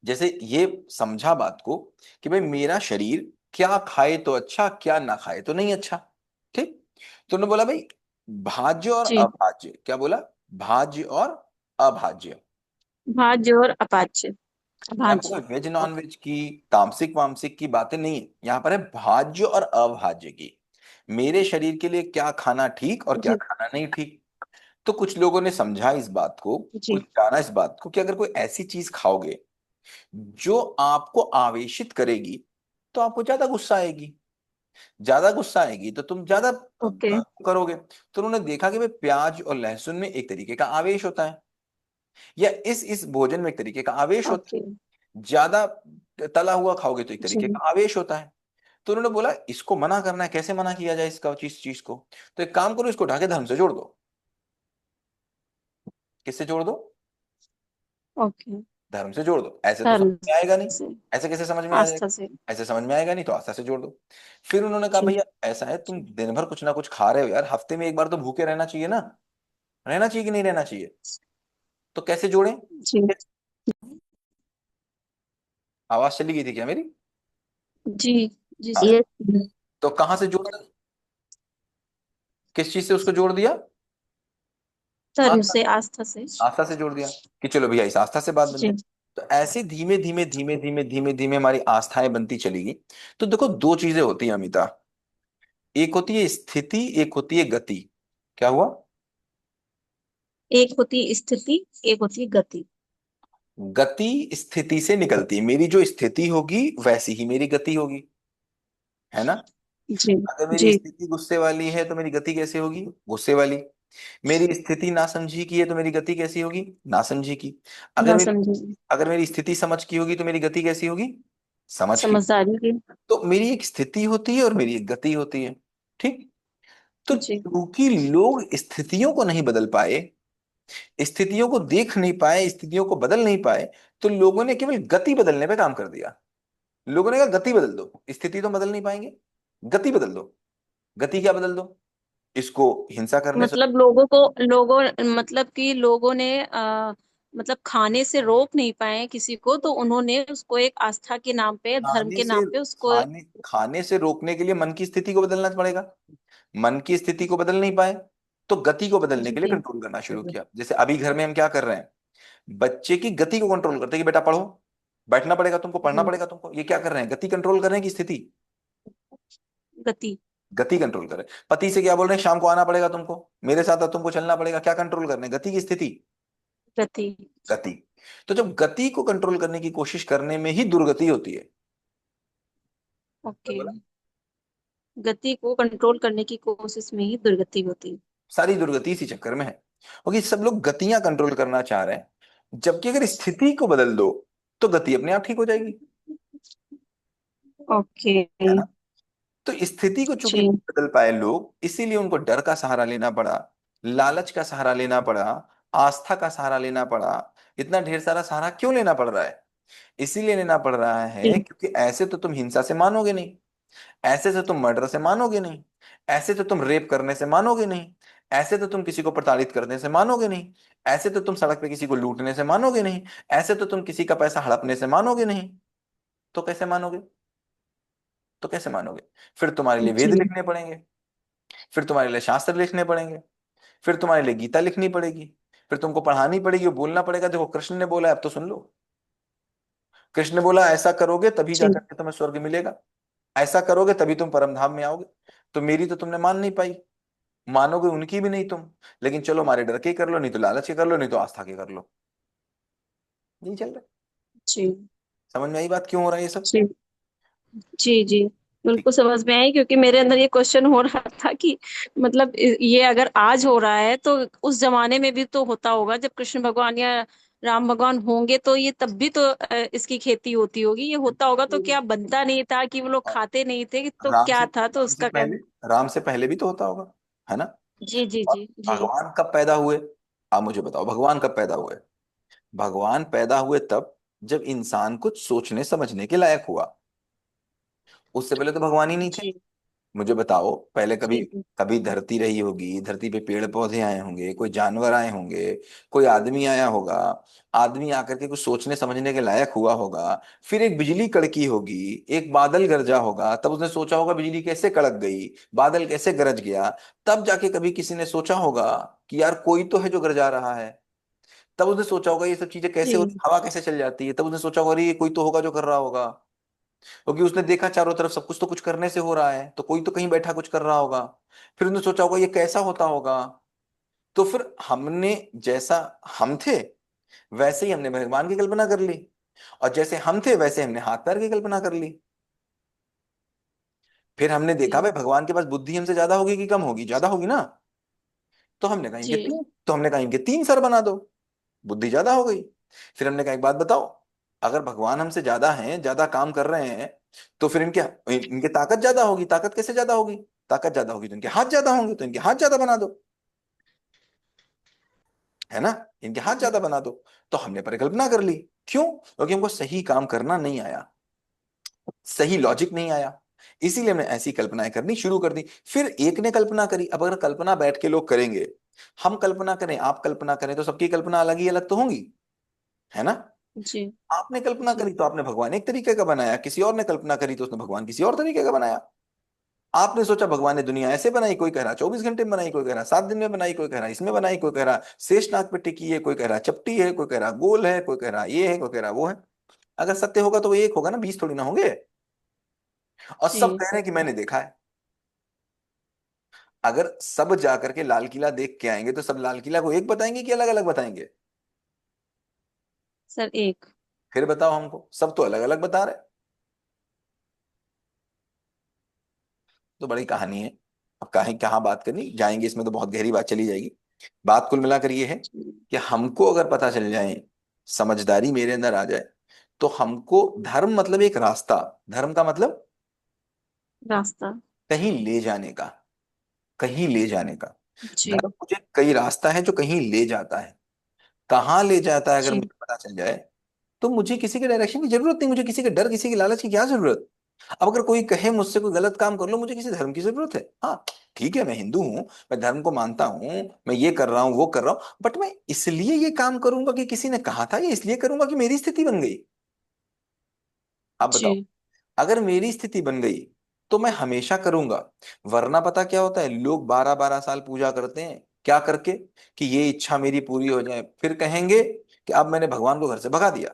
जैसे ये समझा बात को कि भाई मेरा शरीर क्या खाए तो अच्छा, क्या ना खाए तो नहीं अच्छा। ठीक। तो उन्होंने बोला भाई भाज्य और जी। अभाज्य, क्या बोला? भाज्य और अभाज्य। भाज्य और अपाच्य। यहाँ पर भाज्य। कोई वेज नॉन वेज की, तामसिक वामसिक की बातें नहीं है, यहाँ पर है भाज्य और अभाज्य की। मेरे शरीर के लिए क्या खाना ठीक और क्या जी खाना नहीं ठीक। तो कुछ लोगों ने समझा इस बात को, जी। कुछ जाना इस बात को कि अगर कोई ऐसी चीज खाओगे जो आपको आवेशित करेगी तो आपको ज्यादा गुस्सा आएगी, ज्यादा गुस्सा आएगी तो तुम ज्यादा ओके। करोगे। तो उन्होंने देखा कि भाई प्याज और लहसुन में एक तरीके का आवेश होता है, या इस भोजन में एक तरीके का आवेश होता ओके। है। ज्यादा तला हुआ खाओगे तो एक जी तरीके का आवेश होता है। तो उन्होंने बोला इसको मना करना है, कैसे मना किया जाए इसका, चीज चीज को? तो एक काम करो, इसको उठा के धर्म से जोड़ दो। किससे जोड़ दो? ओके। धर्म से जोड़ दो। ऐसे तो समझ धर्म में आएगा नहीं, से। ऐसे कैसे समझ में आ आस्था जाएगा? से। ऐसे समझ में आएगा नहीं, तो आस्था से जोड़ दो। फिर उन्होंने कहा जी भैया ऐसा है, तुम दिन भर कुछ ना कुछ खा रहे हो यार, हफ्ते में एक बार तो भूखे रहना चाहिए ना, रहना चाहिए कि नहीं रहना चाहिए? तो कैसे जोड़ें? जी आवाज चली गई थी क्या मेरी? जी जी हाँ। सर। तो कहाँ से जोड़ा? किस चीज से उसको जोड़ दिया? धर्म आस्था से, से। आस्था से। आस्था से जोड़ दिया कि चलो भैया इस आस्था से बात बन जी जाए। तो ऐसे धीमे धीमे धीमे धीमे धीमे धीमे हमारी आस्थाएं बनती चली गई। तो देखो दो चीजें होती हैं अमिता, एक होती है स्थिति, एक होती है गति। क्या हुआ? एक होती है स्थिति, एक होती है गति। गति स्थिति से निकलती है, मेरी जो स्थिति होगी वैसी ही मेरी गति होगी, है ना? जी अगर मेरी जी। स्थिति गुस्से वाली है तो मेरी गति कैसे होगी? गुस्से वाली। मेरी स्थिति नासमझी की है तो मेरी गति कैसी होगी? नासमझी की। अगर ना मेरी समझे। अगर मेरी स्थिति समझ की होगी तो मेरी गति कैसी होगी? समझ की। समझदारी की। तो मेरी एक स्थिति होती है और मेरी एक गति होती है। ठीक। तो जी। क्योंकि लोग स्थितियों को नहीं बदल पाए, स्थितियों को देख नहीं पाए, स्थितियों को बदल नहीं पाए, तो लोगों ने केवल गति बदलने पे काम कर दिया। लोगों ने कहा गति बदल दो, स्थिति तो बदल नहीं पाएंगे, गति बदल दो। गति क्या बदल दो, इसको हिंसा करने से। मतलब मतलब कि लोगों ने मतलब खाने से रोक नहीं पाए किसी को, तो उन्होंने उसको एक आस्था के नाम पे, धर्म खाने के से नाम पे उसको। खाने से रोकने के लिए मन की स्थिति को बदलना पड़ेगा। मन की स्थिति को बदल नहीं पाए तो गति को बदलने के लिए जी कंट्रोल करना शुरू किया। जैसे अभी घर में हम क्या कर रहे हैं, बच्चे की गति को कंट्रोल करते हैं कि बेटा पढ़ो, बैठना पड़ेगा तुमको, पढ़ना जी। पड़ेगा तुमको। ये क्या कर रहे हैं, गति कंट्रोल कर रहे हैं कि स्थिति। गति। गति कंट्रोल कर रहे हैं। पति से क्या बोल रहे हैं, शाम को आना पड़ेगा तुमको, मेरे साथ अब तुमको चलना पड़ेगा। क्या कंट्रोल कर रहे हैं, गति की स्थिति। गति। गति। तो जब गति को कंट्रोल करने की कोशिश करने में ही दुर्गति होती है। ओके। गति को कंट्रोल करने की कोशिश में ही दुर्गति होती है। सारी दुर्गति इसी चक्कर में है, क्योंकि सब लोग गतियां कंट्रोल करना चाह रहे हैं। जबकि अगर स्थिति को बदल दो तो गति अपने आप ठीक हो जाएगी, ओके। है ना। तो स्थिति को चूंकि जी नहीं बदल पाए लोग, इसीलिए उनको डर का सहारा लेना पड़ा, लालच का सहारा लेना पड़ा, आस्था का सहारा लेना पड़ा। इतना ढेर सारा सहारा क्यों लेना पड़ रहा है, इसीलिए लेना पड़ रहा है जी क्योंकि ऐसे तो तुम हिंसा से मानोगे नहीं, ऐसे तो तुम मर्डर से मानोगे नहीं, ऐसे तो तुम रेप करने से मानोगे नहीं, ऐसे तो तुम किसी को प्रताड़ित करने से मानोगे नहीं, ऐसे तो तुम सड़क पे किसी को लूटने से मानोगे नहीं, ऐसे तो तुम किसी का पैसा हड़पने से मानोगे नहीं। तो कैसे मानोगे, तो कैसे मानोगे। फिर तुम्हारे लिए वेद जी लिखने पड़ेंगे, फिर तुम्हारे लिए शास्त्र लिखने पड़ेंगे, फिर तुम्हारे लिए गीता लिखनी पड़ेगी, फिर तुमको पढ़ानी पड़ेगी और बोलना पड़ेगा देखो कृष्ण ने बोला है, अब तो सुन लो। कृष्ण ने बोला ऐसा करोगे तभी जी जाकर के तुम्हें स्वर्ग मिलेगा, ऐसा करोगे तभी तुम परम धाम में आओगे। तो मेरी तो तुमने मान नहीं पाई, मानोगे उनकी भी नहीं तुम। लेकिन चलो हमारे डर के कर लो, नहीं तो लालच के कर लो, नहीं तो आस्था के कर लो। यही चल रहा है। जी समझ में आई बात क्यों हो रहा है ये सब। जी जी जी। ठीक। बिल्कुल समझ में आई, क्योंकि मेरे अंदर ये क्वेश्चन हो रहा था कि मतलब ये अगर आज हो रहा है तो उस जमाने में भी तो होता होगा, जब कृष्ण भगवान या राम भगवान होंगे तो ये तब भी तो इसकी खेती होती होगी, ये होता होगा तो क्या बनता नहीं था कि वो लोग खाते नहीं थे, तो क्या था तो राम से उसका क्या। पहले, राम से पहले भी तो होता होगा, है ना। जी जी और जी जी। भगवान कब पैदा हुए, आप मुझे बताओ भगवान कब पैदा हुए। भगवान पैदा हुए तब जब इंसान कुछ सोचने समझने के लायक हुआ। उससे पहले तो भगवान ही नहीं थे। जी मुझे बताओ पहले कभी, जी जी कभी धरती रही होगी, धरती पे पेड़ पौधे आए होंगे, कोई जानवर आए होंगे, कोई आदमी आया होगा, आदमी आकर के कुछ सोचने समझने के लायक हुआ होगा। फिर एक बिजली कड़की होगी, एक बादल गरजा होगा, तब उसने सोचा होगा बिजली कैसे कड़क गई, बादल कैसे गरज गया। तब जाके कभी किसी ने सोचा होगा कि यार कोई तो है जो गरजा रहा है। तब उसने सोचा होगा ये सब चीजें कैसे होती, जी हवा कैसे चल जाती है। तब उसने सोचा होगा अरे ये कोई तो होगा जो कर रहा होगा, क्योंकि उसने देखा चारों तरफ सब कुछ तो कुछ करने से हो रहा है, तो कोई तो कहीं बैठा कुछ कर रहा होगा। फिर उसने सोचा होगा ये कैसा होता होगा। तो फिर हमने, जैसा हम थे वैसे ही हमने भगवान की कल्पना कर ली, और जैसे हम थे वैसे हमने हाथ पैर की कल्पना कर ली। फिर हमने देखा जी भाई भगवान के पास बुद्धि हमसे ज्यादा होगी कि कम होगी, ज्यादा होगी ना। तो हमने कहा इनके जी तीन, तो हमने कहा इनके तीन सर बना दो, बुद्धि ज्यादा हो गई। फिर हमने कहा एक बात बताओ, अगर भगवान हमसे ज्यादा हैं, ज्यादा काम कर रहे हैं, तो फिर इनके इनके ताकत ज्यादा होगी। ताकत कैसे ज्यादा होगी, ताकत ज्यादा होगी तो इनके हाथ ज्यादा होंगे, तो इनके हाथ ज्यादा बना दो, है ना। इनके हाथ ज्यादा बना दो। तो हमने परिकल्पना कर ली। क्यों, क्योंकि हमको सही काम करना नहीं आया, सही लॉजिक नहीं आया, इसीलिए हमने ऐसी कल्पनाएं करनी शुरू कर दी। फिर एक ने कल्पना करी, अब अगर कल्पना बैठ के लोग करेंगे, हम कल्पना करें आप कल्पना करें, तो सबकी कल्पना अलग ही अलग तो होंगी, है ना। जी आपने कल्पना जी करी तो आपने भगवान एक तरीके का बनाया, किसी और ने कल्पना करी तो उसने भगवान किसी और तरीके का बनाया। आपने सोचा भगवान ने दुनिया ऐसे बनाई, कोई कह रहा 24 घंटे में बनाई, कोई कह रहा 7 दिन में बनाई, कोई कह रहा इसमें बनाई, कोई कह रहा शेष नाग पे टिकी है, कोई कह रहा चपटी है, कोई कह रहा गोल है, कोई कह रहा ये है, कोई कह रहा वो है। अगर सत्य होगा तो वो एक होगा ना, 20 थोड़ी ना होंगे। और सब जी। कह रहे हैं कि मैंने देखा है। अगर सब जाकर के लाल किला देख के आएंगे तो सब लाल किला को एक बताएंगे कि अलग अलग बताएंगे। सर एक। फिर बताओ हमको, सब तो अलग अलग बता रहे हैं। तो बड़ी कहानी है, अब कहीं कहाँ बात करनी जाएंगे, इसमें तो बहुत गहरी बात चली जाएगी। बात कुल मिलाकर ये है कि हमको अगर पता चल जाए, समझदारी मेरे अंदर आ जाए, तो हमको धर्म मतलब एक रास्ता, धर्म का मतलब रास्ता। कहीं ले जाने का, कहीं ले जाने का। जी धर्म मुझे कई रास्ता है जो कहीं ले जाता है। कहाँ ले जाता है अगर जी मुझे पता चल जाए, तो मुझे किसी के डायरेक्शन की जरूरत नहीं, मुझे किसी के डर किसी की लालच की क्या जरूरत। अब अगर कोई कहे मुझसे कोई गलत काम कर लो, मुझे किसी धर्म की जरूरत है? हाँ ठीक है, मैं हिंदू हूं, मैं धर्म को मानता हूं, मैं ये कर रहा हूँ वो कर रहा हूँ, बट मैं इसलिए ये काम करूंगा कि किसी ने कहा था, या इसलिए करूंगा कि मेरी स्थिति बन गई? आप बताओ। जी अगर मेरी स्थिति बन गई तो मैं हमेशा करूंगा। वरना पता क्या होता है, लोग 12-12 साल पूजा करते हैं, क्या करके? कि ये इच्छा मेरी पूरी हो जाए, फिर कहेंगे कि अब मैंने भगवान को घर से भगा दिया,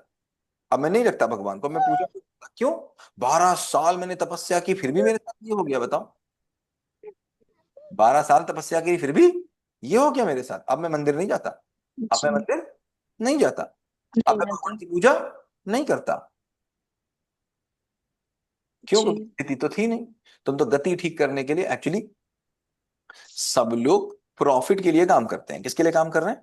अब मैं नहीं रखता भगवान को, मैं पूजा करूंगा। क्यों? 12 साल मैंने तपस्या की, फिर भी मेरे साथ ये हो गया, बताओ। 12 साल तपस्या की फिर भी ये हो गया मेरे साथ, अब मैं मंदिर नहीं जाता, अब मैं जी मंदिर नहीं जाता, अब नहीं मैं भगवान जाता। की पूजा नहीं करता। क्यों? क्योंकि जी स्थिति तो थी नहीं। तुम तो गति ठीक करने के लिए एक्चुअली, सब लोग प्रॉफिट के लिए काम करते हैं। किसके लिए काम कर रहे हैं?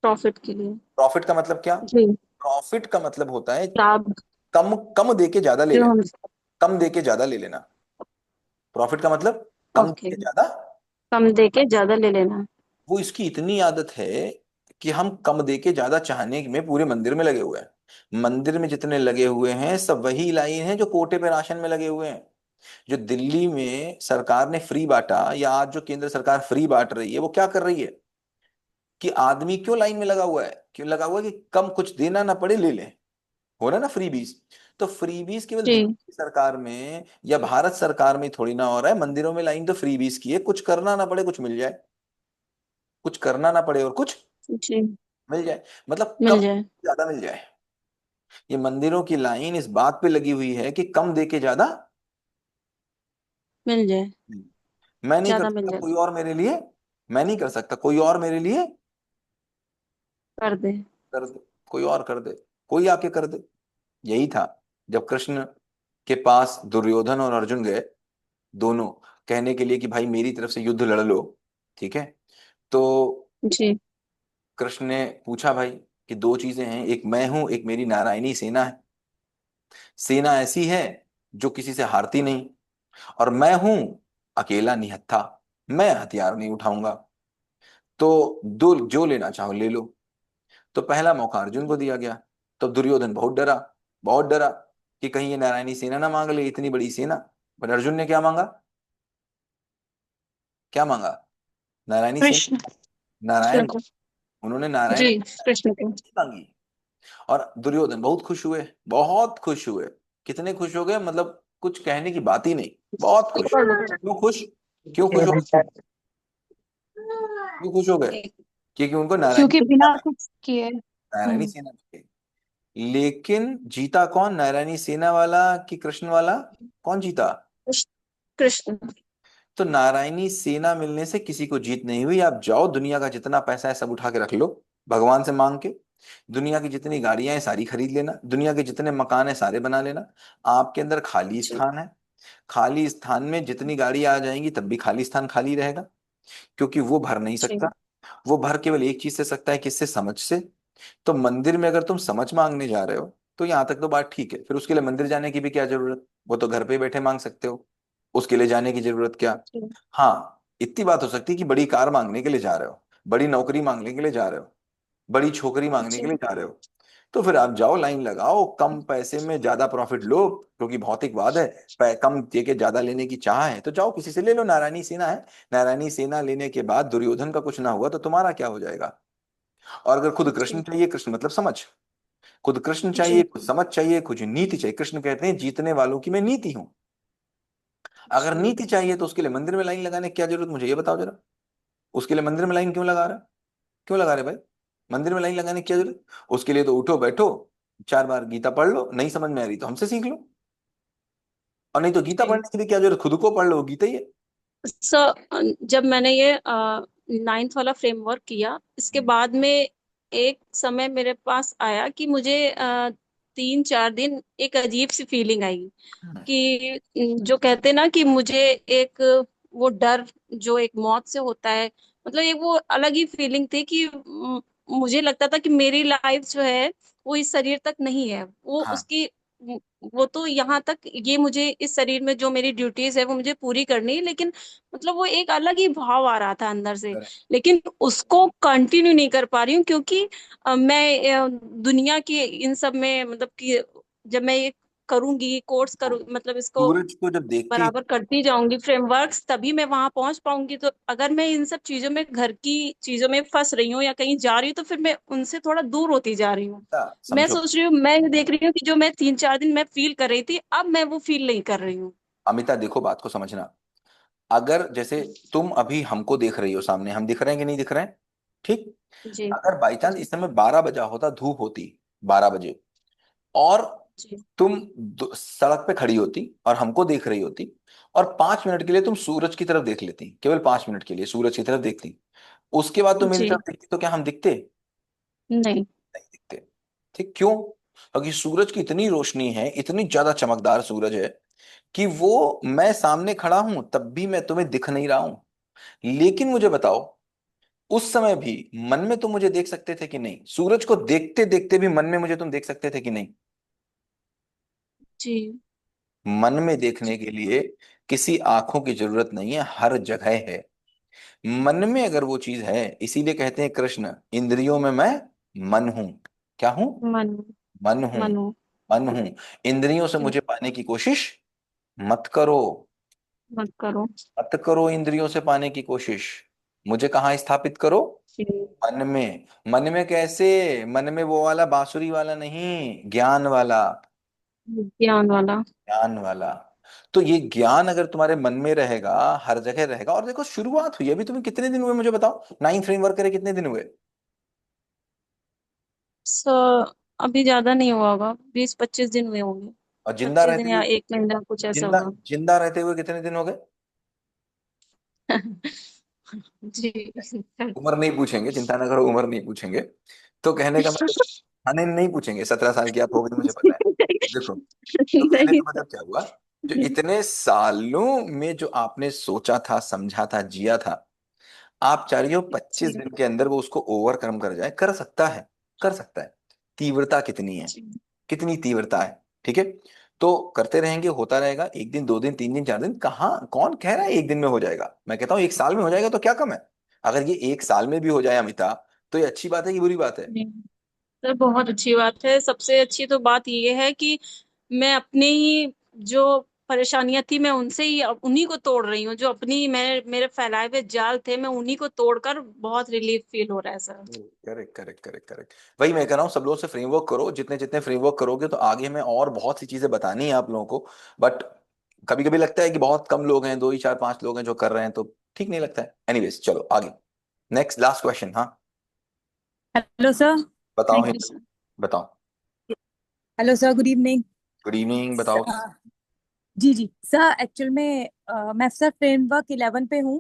प्रॉफिट के लिए। प्रॉफिट का मतलब क्या? जी प्रॉफिट का मतलब होता है लाभ। कम कम दे के ज्यादा ले जो लेना। हम। कम दे के ज्यादा ले लेना। प्रॉफिट का मतलब कम दे ओके। के ज्यादा। कम दे के ज्यादा ले लेना। वो इसकी इतनी आदत है कि हम कम दे के ज्यादा चाहने में पूरे मंदिर में लगे हुए हैं। मंदिर में जितने लगे हुए हैं सब वही लाइन है जो कोटे पे राशन में लगे हुए हैं। जो दिल्ली में सरकार ने फ्री बांटा, या आज जो केंद्र सरकार फ्री बांट रही है, वो क्या कर रही है? कि आदमी क्यों लाइन में लगा हुआ है? क्यों लगा हुआ है? कि कम कुछ देना ना पड़े, ले ले। हो रहा है ना फ्री बीज। तो फ्री बीज केवल जी दिल्ली सरकार में या भारत सरकार में थोड़ी ना हो रहा है, मंदिरों में लाइन तो फ्री बीज की है, कुछ करना ना पड़े कुछ मिल जाए, कुछ करना ना पड़े और कुछ जी मिल जाए, मतलब कम मिल जाए। ज्यादा मिल जाए। ये मंदिरों की लाइन इस बात पे लगी हुई है कि कम दे के ज्यादा मिल जाए। नहीं। मैं नहीं कर ज्यादा मिल सकता, जाए। कोई और मेरे लिए। मैं नहीं कर सकता, कोई और मेरे लिए कर दे। कर दे। कोई और कर दे, कोई आके कर दे। यही था जब कृष्ण के पास दुर्योधन और अर्जुन गए, दोनों, कहने के लिए कि भाई मेरी तरफ से युद्ध लड़ लो। ठीक है। तो जी कृष्ण ने पूछा भाई कि दो चीजें हैं, एक मैं हूं, एक मेरी नारायणी सेना है। सेना ऐसी है जो किसी से हारती नहीं, और मैं हूं अकेला निहत्था, मैं हथियार नहीं उठाऊंगा। तो दो, जो लेना चाहो ले लो। तो पहला मौका अर्जुन को दिया गया। तो दुर्योधन बहुत डरा, बहुत डरा कि कहीं ये नारायणी सेना ना मांग ले, इतनी बड़ी सेना। पर अर्जुन ने क्या मांगा? क्या मांगा? नारायणी कृष्ण। सेना, नारायण। कृष्ण को। उन्होंने नारायण जी कृष्ण को। मांगी। और दुर्योधन बहुत खुश हुए, बहुत खुश हुए। कितने खुश हो गए, मतलब कुछ कहने की बात ही नहीं। बहुत खुश। क्यों खुश? क्यों खुश हो? क्यों खुश हो गए? क्योंकि उनको नारायणी क्योंकि सेना बिना मिल कुछ किए। नारायणी सेना मिल गई। लेकिन जीता कौन, नारायणी सेना वाला कि कृष्ण वाला? कौन जीता? कृष्ण। तो नारायणी सेना मिलने से किसी को जीत नहीं हुई। आप जाओ, दुनिया का जितना पैसा है सब उठा के रख लो भगवान से मांग के। दुनिया की जितनी गाड़ियां हैं सारी खरीद लेना, दुनिया के जितने मकान है सारे बना लेना। आपके अंदर खाली जी स्थान है। खाली स्थान में जितनी गाड़ियां आ जाएंगी तब भी खाली स्थान खाली रहेगा, क्योंकि वो भर नहीं जी सकता। वो भर केवल एक चीज से सकता है, किससे? समझ से। तो मंदिर में अगर तुम समझ मांगने जा रहे हो तो यहां तक तो बात ठीक है, फिर उसके लिए मंदिर जाने की भी क्या जरूरत? वो तो घर पे बैठे मांग सकते हो, उसके लिए जाने की जरूरत क्या? जी हाँ इतनी बात हो सकती है कि बड़ी कार मांगने के लिए जा रहे हो, बड़ी नौकरी मांगने के लिए जा रहे हो, बड़ी छोकरी मांगने के जी लिए जा रहे हो, तो फिर आप जाओ, लाइन लगाओ, कम पैसे में ज्यादा प्रॉफिट लो। क्योंकि भौतिकवाद है, कम दे के ज्यादा लेने की चाह है, तो जाओ किसी से ले लो। नारायणी सेना है, नारायणी सेना लेने के बाद दुर्योधन का कुछ ना हुआ तो तुम्हारा क्या हो जाएगा? और अगर खुद कृष्ण जी चाहिए, कृष्ण मतलब समझ, खुद कृष्ण चाहिए, जी खुद समझ चाहिए, कुछ नीति चाहिए। कृष्ण कहते हैं जीतने वालों की मैं नीति हूं। अगर जी नीति चाहिए तो उसके लिए मंदिर में लाइन लगाने की क्या जरूरत, मुझे ये बताओ जरा। उसके लिए मंदिर में लाइन क्यों लगा रहा है? क्यों लगा रहे भाई? मंदिर में लाइन लगाने की क्या जरूरत? उसके लिए तो उठो बैठो, 4 बार गीता पढ़ लो, नहीं समझ में आ रही तो हमसे सीख लो। और नहीं तो गीता जी। पढ़ने के लिए क्या जरूरत, खुद को पढ़ लो, गीता ही है। जब मैंने ये 9th वाला फ्रेमवर्क किया, इसके हम्म। बाद में एक समय मेरे पास आया कि मुझे 3-4 दिन एक अजीब सी फीलिंग आई हम्म। कि जो कहते ना कि मुझे एक वो डर जो एक मौत से होता है, मतलब एक वो अलग ही फीलिंग थी कि मुझे लगता था कि मेरी लाइफ जो है वो इस शरीर तक नहीं है, वो हाँ उसकी वो तो यहाँ तक, ये मुझे इस शरीर में जो मेरी ड्यूटीज है वो मुझे पूरी करनी है, लेकिन मतलब वो एक अलग ही भाव आ रहा था अंदर से। correct। लेकिन उसको कंटिन्यू नहीं कर पा रही हूँ क्योंकि मैं दुनिया की इन सब में मतलब कि जब मैं ये करूंगी, कोर्स करूँ, मतलब इसको सूरज को जब देखते ही, बराबर करती जाऊंगी फ्रेमवर्क्स, तभी मैं वहां पहुंच पाऊंगी। तो अगर मैं इन सब चीजों में, घर की चीजों में फंस रही हूँ या कहीं जा रही हूँ, तो फिर मैं उनसे थोड़ा दूर होती जा रही हूँ। मैं समझो सोच रही हूँ, मैं ये देख रही हूँ कि जो मैं 3-4 दिन मैं फील कर रही थी, अब मैं वो फील नहीं कर रही हूँ। अमिता, देखो बात को समझना। अगर जैसे तुम अभी हमको देख रही हो सामने, हम दिख रहे हैं कि नहीं दिख रहे हैं? ठीक। जी। अगर बाई चांस जी। इस समय 12 बजा होता, धूप होती 12 बजे, और जी। तुम सड़क पे खड़ी होती और हमको देख रही होती, और 5 मिनट के लिए तुम सूरज की तरफ देख लेती, केवल 5 मिनट के लिए सूरज की तरफ देखती, उसके बाद तुम मेरी जी। तरफ देखती, तो क्या हम दिखते? नहीं। नहीं दिखते। ठीक, क्यों? क्योंकि सूरज की इतनी रोशनी है, इतनी ज्यादा चमकदार सूरज है, कि वो मैं सामने खड़ा हूं तब भी मैं तुम्हें दिख नहीं रहा हूं। लेकिन मुझे बताओ, उस समय भी मन में तुम मुझे देख सकते थे कि नहीं? सूरज को देखते देखते भी मन में मुझे तुम देख सकते थे कि नहीं? जी। मन में देखने जी। के लिए किसी आंखों की जरूरत नहीं है, हर जगह है। मन में अगर वो चीज है, इसीलिए कहते हैं कृष्ण, इंद्रियों में मैं मन हूं। क्या हूं? मन। मन हूं। मनु। मन हूं। इंद्रियों से जी। मुझे पाने की कोशिश मत करो। मत करो। मत करो इंद्रियों से पाने की कोशिश। मुझे कहाँ स्थापित करो? जी। मन में। मन में कैसे? मन में वो वाला बांसुरी वाला नहीं, ज्ञान वाला। ज्ञान वाला। ज्ञान वाला। तो ये ज्ञान अगर तुम्हारे मन में रहेगा, हर जगह रहेगा। और देखो, शुरुआत हुई अभी, तुम्हें कितने दिन हुए मुझे बताओ? 9 फ्रेमवर्क करे कितने दिन हुए? सो अभी ज्यादा नहीं हुआ होगा, 20-25 दिन हुए होंगे। और जिंदा 25 दिन रहते या हुए? 1 महीना, कुछ ऐसा जिंदा होगा। जिंदा रहते हुए कितने दिन हो गए? जी। उम्र नहीं पूछेंगे, चिंता ना करो, उम्र नहीं पूछेंगे। तो कहने का मतलब, हाँ नहीं नहीं पूछेंगे, 17 साल की आप हो गए, मुझे पता है। देखो, तो कहने नहीं। का मतलब क्या हुआ? जो इतने सालों में जो आपने सोचा था, समझा था, जिया था, आप चाह रही हो 25 दिन के अंदर वो उसको ओवरकम कर जाए। कर सकता है, कर सकता है। तीव्रता कितनी है? जी। कितनी तीव्रता है? ठीक है। तो करते रहेंगे, होता रहेगा। 1 दिन, 2 दिन, 3 दिन, 4 दिन, कहाँ, कौन कह रहा है 1 दिन में हो जाएगा? मैं कहता हूँ 1 साल में हो जाएगा तो क्या कम है? अगर ये 1 साल में भी हो जाए अमिता, तो ये अच्छी बात है कि बुरी बात है? जी। सर बहुत अच्छी बात है। सबसे अच्छी तो बात ये है कि मैं अपने ही जो परेशानियां थी, मैं उनसे ही, उन्हीं को तोड़ रही हूँ। जो अपनी मैं मेरे फैलाए हुए जाल थे, मैं उन्हीं को तोड़कर बहुत रिलीफ फील हो रहा है sir. Correct correct correct correct. वही मैं कह रहा हूँ, सब लोगों से फ्रेमवर्क करो, जितने जितने फ्रेमवर्क करोगे तो आगे हमें और बहुत सी चीजें बतानी है आप लोगों को। बट कभी कभी लगता है कि बहुत कम लोग हैं, 2 ही 4 5 लोग हैं जो कर रहे हैं, तो ठीक नहीं लगता है। एनीवेज, चलो आगे। Next, last question. हाँ, हेलो सर। बताओ थैंक यू हिंदू, सर। बताओ। Hello sir, good evening. Good evening, बताओ। जी जी सर, एक्चुअल में मैं सर फ्रेमवर्क 11 पे हूँ।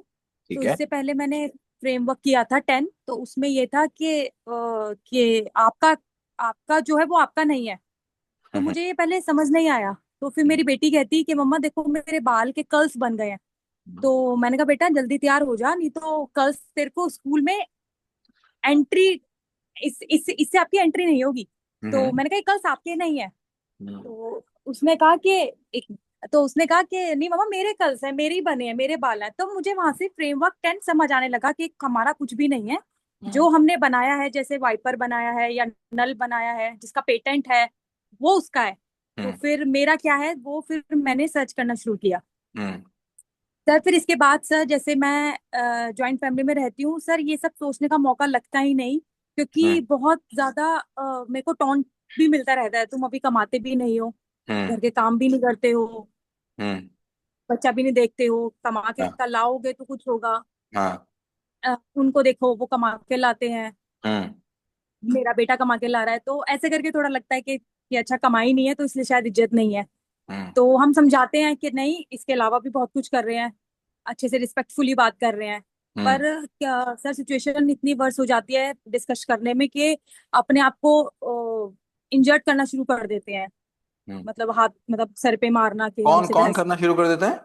ठीक तो है। इससे पहले मैंने फ्रेमवर्क किया था 10। तो उसमें ये था कि आपका आपका जो है वो आपका नहीं है। तो हम्म। मुझे ये पहले समझ नहीं आया। तो फिर मेरी बेटी कहती कि मम्मा देखो मेरे बाल के कर्ल्स बन गए हैं। तो मैंने कहा बेटा जल्दी तैयार हो जा, नहीं तो कर्ल्स तेरे को स्कूल में एंट्री, इससे आपकी एंट्री नहीं होगी। तो हम्म। मैंने कहा ये कर्ल्स आपके नहीं है। हम्म। तो उसने कहा कि एक तो उसने कहा कि नहीं मम्मा मेरे कर्ल्स हैं, मेरे ही बने हैं, मेरे बाल हैं। तो मुझे वहां से फ्रेमवर्क 10 समझ आने लगा कि हमारा कुछ भी नहीं है। जो हमने बनाया है, जैसे वाइपर बनाया है या नल बनाया है जिसका पेटेंट है, वो उसका है। तो हम्म। फिर मेरा क्या है, वो फिर मैंने सर्च करना शुरू किया। हम्म। सर फिर इसके बाद सर, जैसे मैं जॉइंट फैमिली में रहती हूँ सर, ये सब सोचने का मौका लगता ही नहीं। क्योंकि हम्म। बहुत ज्यादा मेरे को टॉन्ट भी मिलता रहता है, तुम अभी कमाते भी नहीं हो, हम्म। घर के काम भी नहीं करते हो, हम्म। बच्चा भी नहीं देखते हो, कमा के हाँ। कल लाओगे तो कुछ होगा। हाँ। उनको देखो वो कमा के लाते हैं, हम्म। मेरा बेटा कमा के ला रहा है। तो ऐसे करके थोड़ा लगता है कि अच्छा कमाई नहीं है तो इसलिए शायद इज्जत नहीं है। हम्म। तो हम समझाते हैं कि नहीं, इसके अलावा भी बहुत कुछ कर रहे हैं, अच्छे से रिस्पेक्टफुली बात कर रहे हैं। हम्म। पर क्या सर, सिचुएशन इतनी वर्स हो जाती है डिस्कस करने में कि अपने आप को इंजर्ड करना शुरू कर देते हैं। हम्म। मतलब हाथ, मतलब सर पे मारना कि कौन हमसे कौन बहस। करना शुरू कर देते हैं?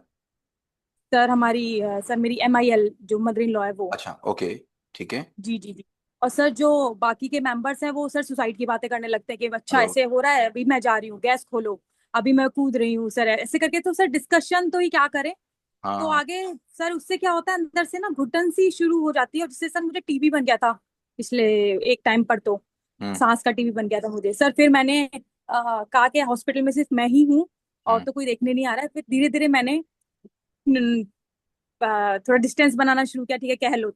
सर मेरी MIL जो मदर इन लॉ है वो। अच्छा, ओके। ठीक है। जी जी जी। और सर जो बाकी के मेंबर्स हैं वो सर सुसाइड की बातें करने लगते हैं कि अच्छा हेलो। ऐसे हो रहा है, अभी मैं जा रही हूँ, गैस खोलो, अभी मैं कूद रही हूँ सर, ऐसे करके। तो सर डिस्कशन तो ही क्या करें। तो हाँ। आगे सर उससे क्या होता है, अंदर से ना घुटन सी शुरू हो जाती है, और जिससे सर मुझे टीबी बन गया था पिछले एक टाइम पर। तो हम्म। सांस का टीबी बन गया था मुझे सर। फिर मैंने कहा कि हॉस्पिटल में सिर्फ मैं ही हूँ और हम्म तो कोई देखने नहीं आ रहा है। फिर धीरे धीरे मैंने थोड़ा डिस्टेंस बनाना शुरू किया। ठीक है, कह लो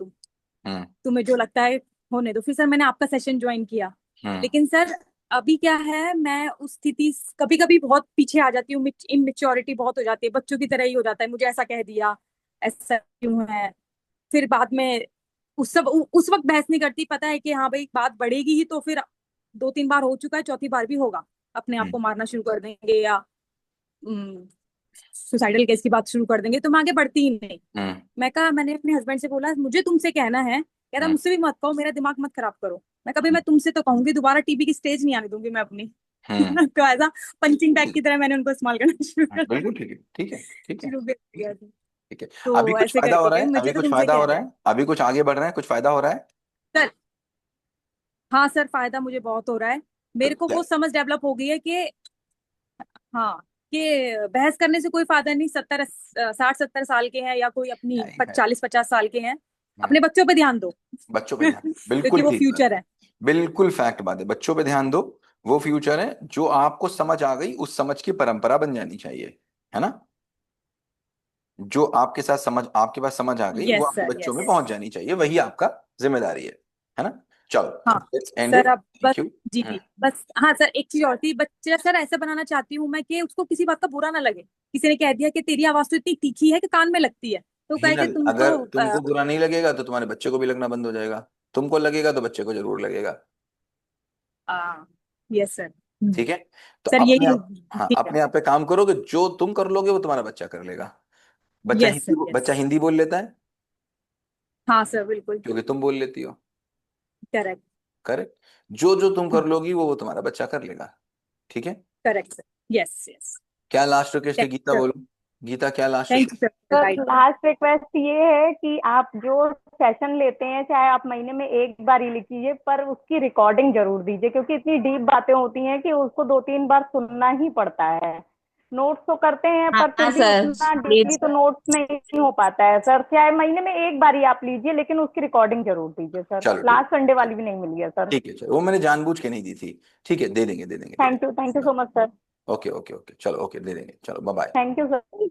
हम्म तुम्हें जो लगता है होने दो। फिर सर मैंने आपका सेशन ज्वाइन किया। हम्म लेकिन सर अभी क्या है, मैं उस स्थिति कभी कभी बहुत पीछे आ जाती हूँ, इमेच्योरिटी बहुत हो जाती है, बच्चों की तरह ही हो जाता है, मुझे ऐसा कह दिया, ऐसा क्यों है। फिर बाद में उस वक्त बहस नहीं करती, पता है कि हाँ भाई बात बढ़ेगी ही, तो फिर 2-3 बार हो चुका है, चौथी बार भी होगा, अपने आप हम्म को मारना शुरू कर देंगे या सुसाइडल केस की बात शुरू कर देंगे, तो मैं आगे बढ़ती ही नहीं। हम्म मैंने अपने हस्बैंड से बोला मुझे तुमसे कहना है, कह रहा हम्म मुझसे भी मत कहो, मेरा दिमाग मत खराब करो। मैं तुमसे तो कहूंगी, दोबारा टीबी की स्टेज नहीं आने दूंगी मैं अपनी। हम्म तो ऐसा पंचिंग बैग की तरह मैंने उनको इस्तेमाल करना बिल्कुल ठीक है, ठीक है, ठीक है, शुरू कर दिया था। ठीक है। अभी तो कुछ ऐसे फायदा हो करके रहा कह है, अभी मुझे तो कुछ तुमसे फायदा हो रहा कहना है, अभी कुछ आगे बढ़ रहे हैं, कुछ फायदा हो रहा है। है सर। हाँ सर, फायदा मुझे बहुत हो रहा है। तो मेरे को क्या? वो समझ डेवलप हो गई है कि हाँ, कि बहस करने से कोई फायदा नहीं। 60-70 साल के हैं या कोई अपनी नहीं है। 40-50 साल के हैं, अपने हम्म, बच्चों पे ध्यान दो। बच्चों पे ध्यान, क्योंकि बिल्कुल वो ठीक बात फ्यूचर है, है। बिल्कुल फैक्ट बात है, बच्चों पे ध्यान दो। वो फ्यूचर है, जो आपको समझ आ गई उस समझ की परंपरा बन जानी चाहिए, है ना। जो आपके साथ समझ, आपके पास समझ आ गई वो यस आपके सर, बच्चों में यस। पहुंच जानी चाहिए, वही आपका जिम्मेदारी है ना। चलो, हाँ लेट्स एंड सर, इट। अब बस। Thank you. जी जी, बस। हाँ सर, एक चीज और थी, बच्चा सर ऐसा बनाना चाहती हूँ मैं कि उसको किसी बात का बुरा ना लगे। किसी ने कह दिया कि तेरी आवाज तो इतनी तीखी है कि कान में लगती है, तो ही कहे ना, कि तुम अगर तो तुमको बुरा नहीं लगेगा तो तुम्हारे बच्चे को भी लगना बंद हो जाएगा। तुमको लगेगा तो बच्चे को जरूर लगेगा। Yes sir. ठीक है। तो सर अपने यही। आप, हाँ, ठीक है। अपने आप पे काम करोगे, जो तुम कर लोगे वो तुम्हारा बच्चा कर लेगा। यस सर, बच्चा यस। हिंदी बोल लेता है हाँ सर, बिल्कुल क्योंकि तुम बोल लेती हो। करेक्ट। करेक्ट। जो जो तुम कर लोगी वो तुम्हारा बच्चा कर लेगा। ठीक है। Correct sir. Yes, yes. क्या लास्ट रिक्वेस्ट है, गीता सर, बोलो। गीता, क्या last thank you request. Sir, तो राइट। लास्ट रिक्वेस्ट ये है कि आप जो सेशन लेते हैं, चाहे आप महीने में एक बार ही लिखिए, पर उसकी रिकॉर्डिंग जरूर दीजिए, क्योंकि इतनी डीप बातें होती हैं कि उसको 2-3 बार सुनना ही पड़ता है। नोट्स तो करते हैं पर फिर हाँ भी सर, उतना डीपली प्लीज। तो नोट्स नहीं हो पाता है सर। चाहे महीने में एक बार ही आप लीजिए, लेकिन उसकी रिकॉर्डिंग जरूर दीजिए सर। चलो ठीक लास्ट संडे है, वाली भी नहीं मिली है सर। ठीक है, चलो, वो मैंने जानबूझ के नहीं दी थी। ठीक है, दे देंगे, दे देंगे, दे थैंक यू देंगे। So much sir. Okay, okay, okay, चलो, ओके, दे देंगे, चलो, bye bye. Thank you sir.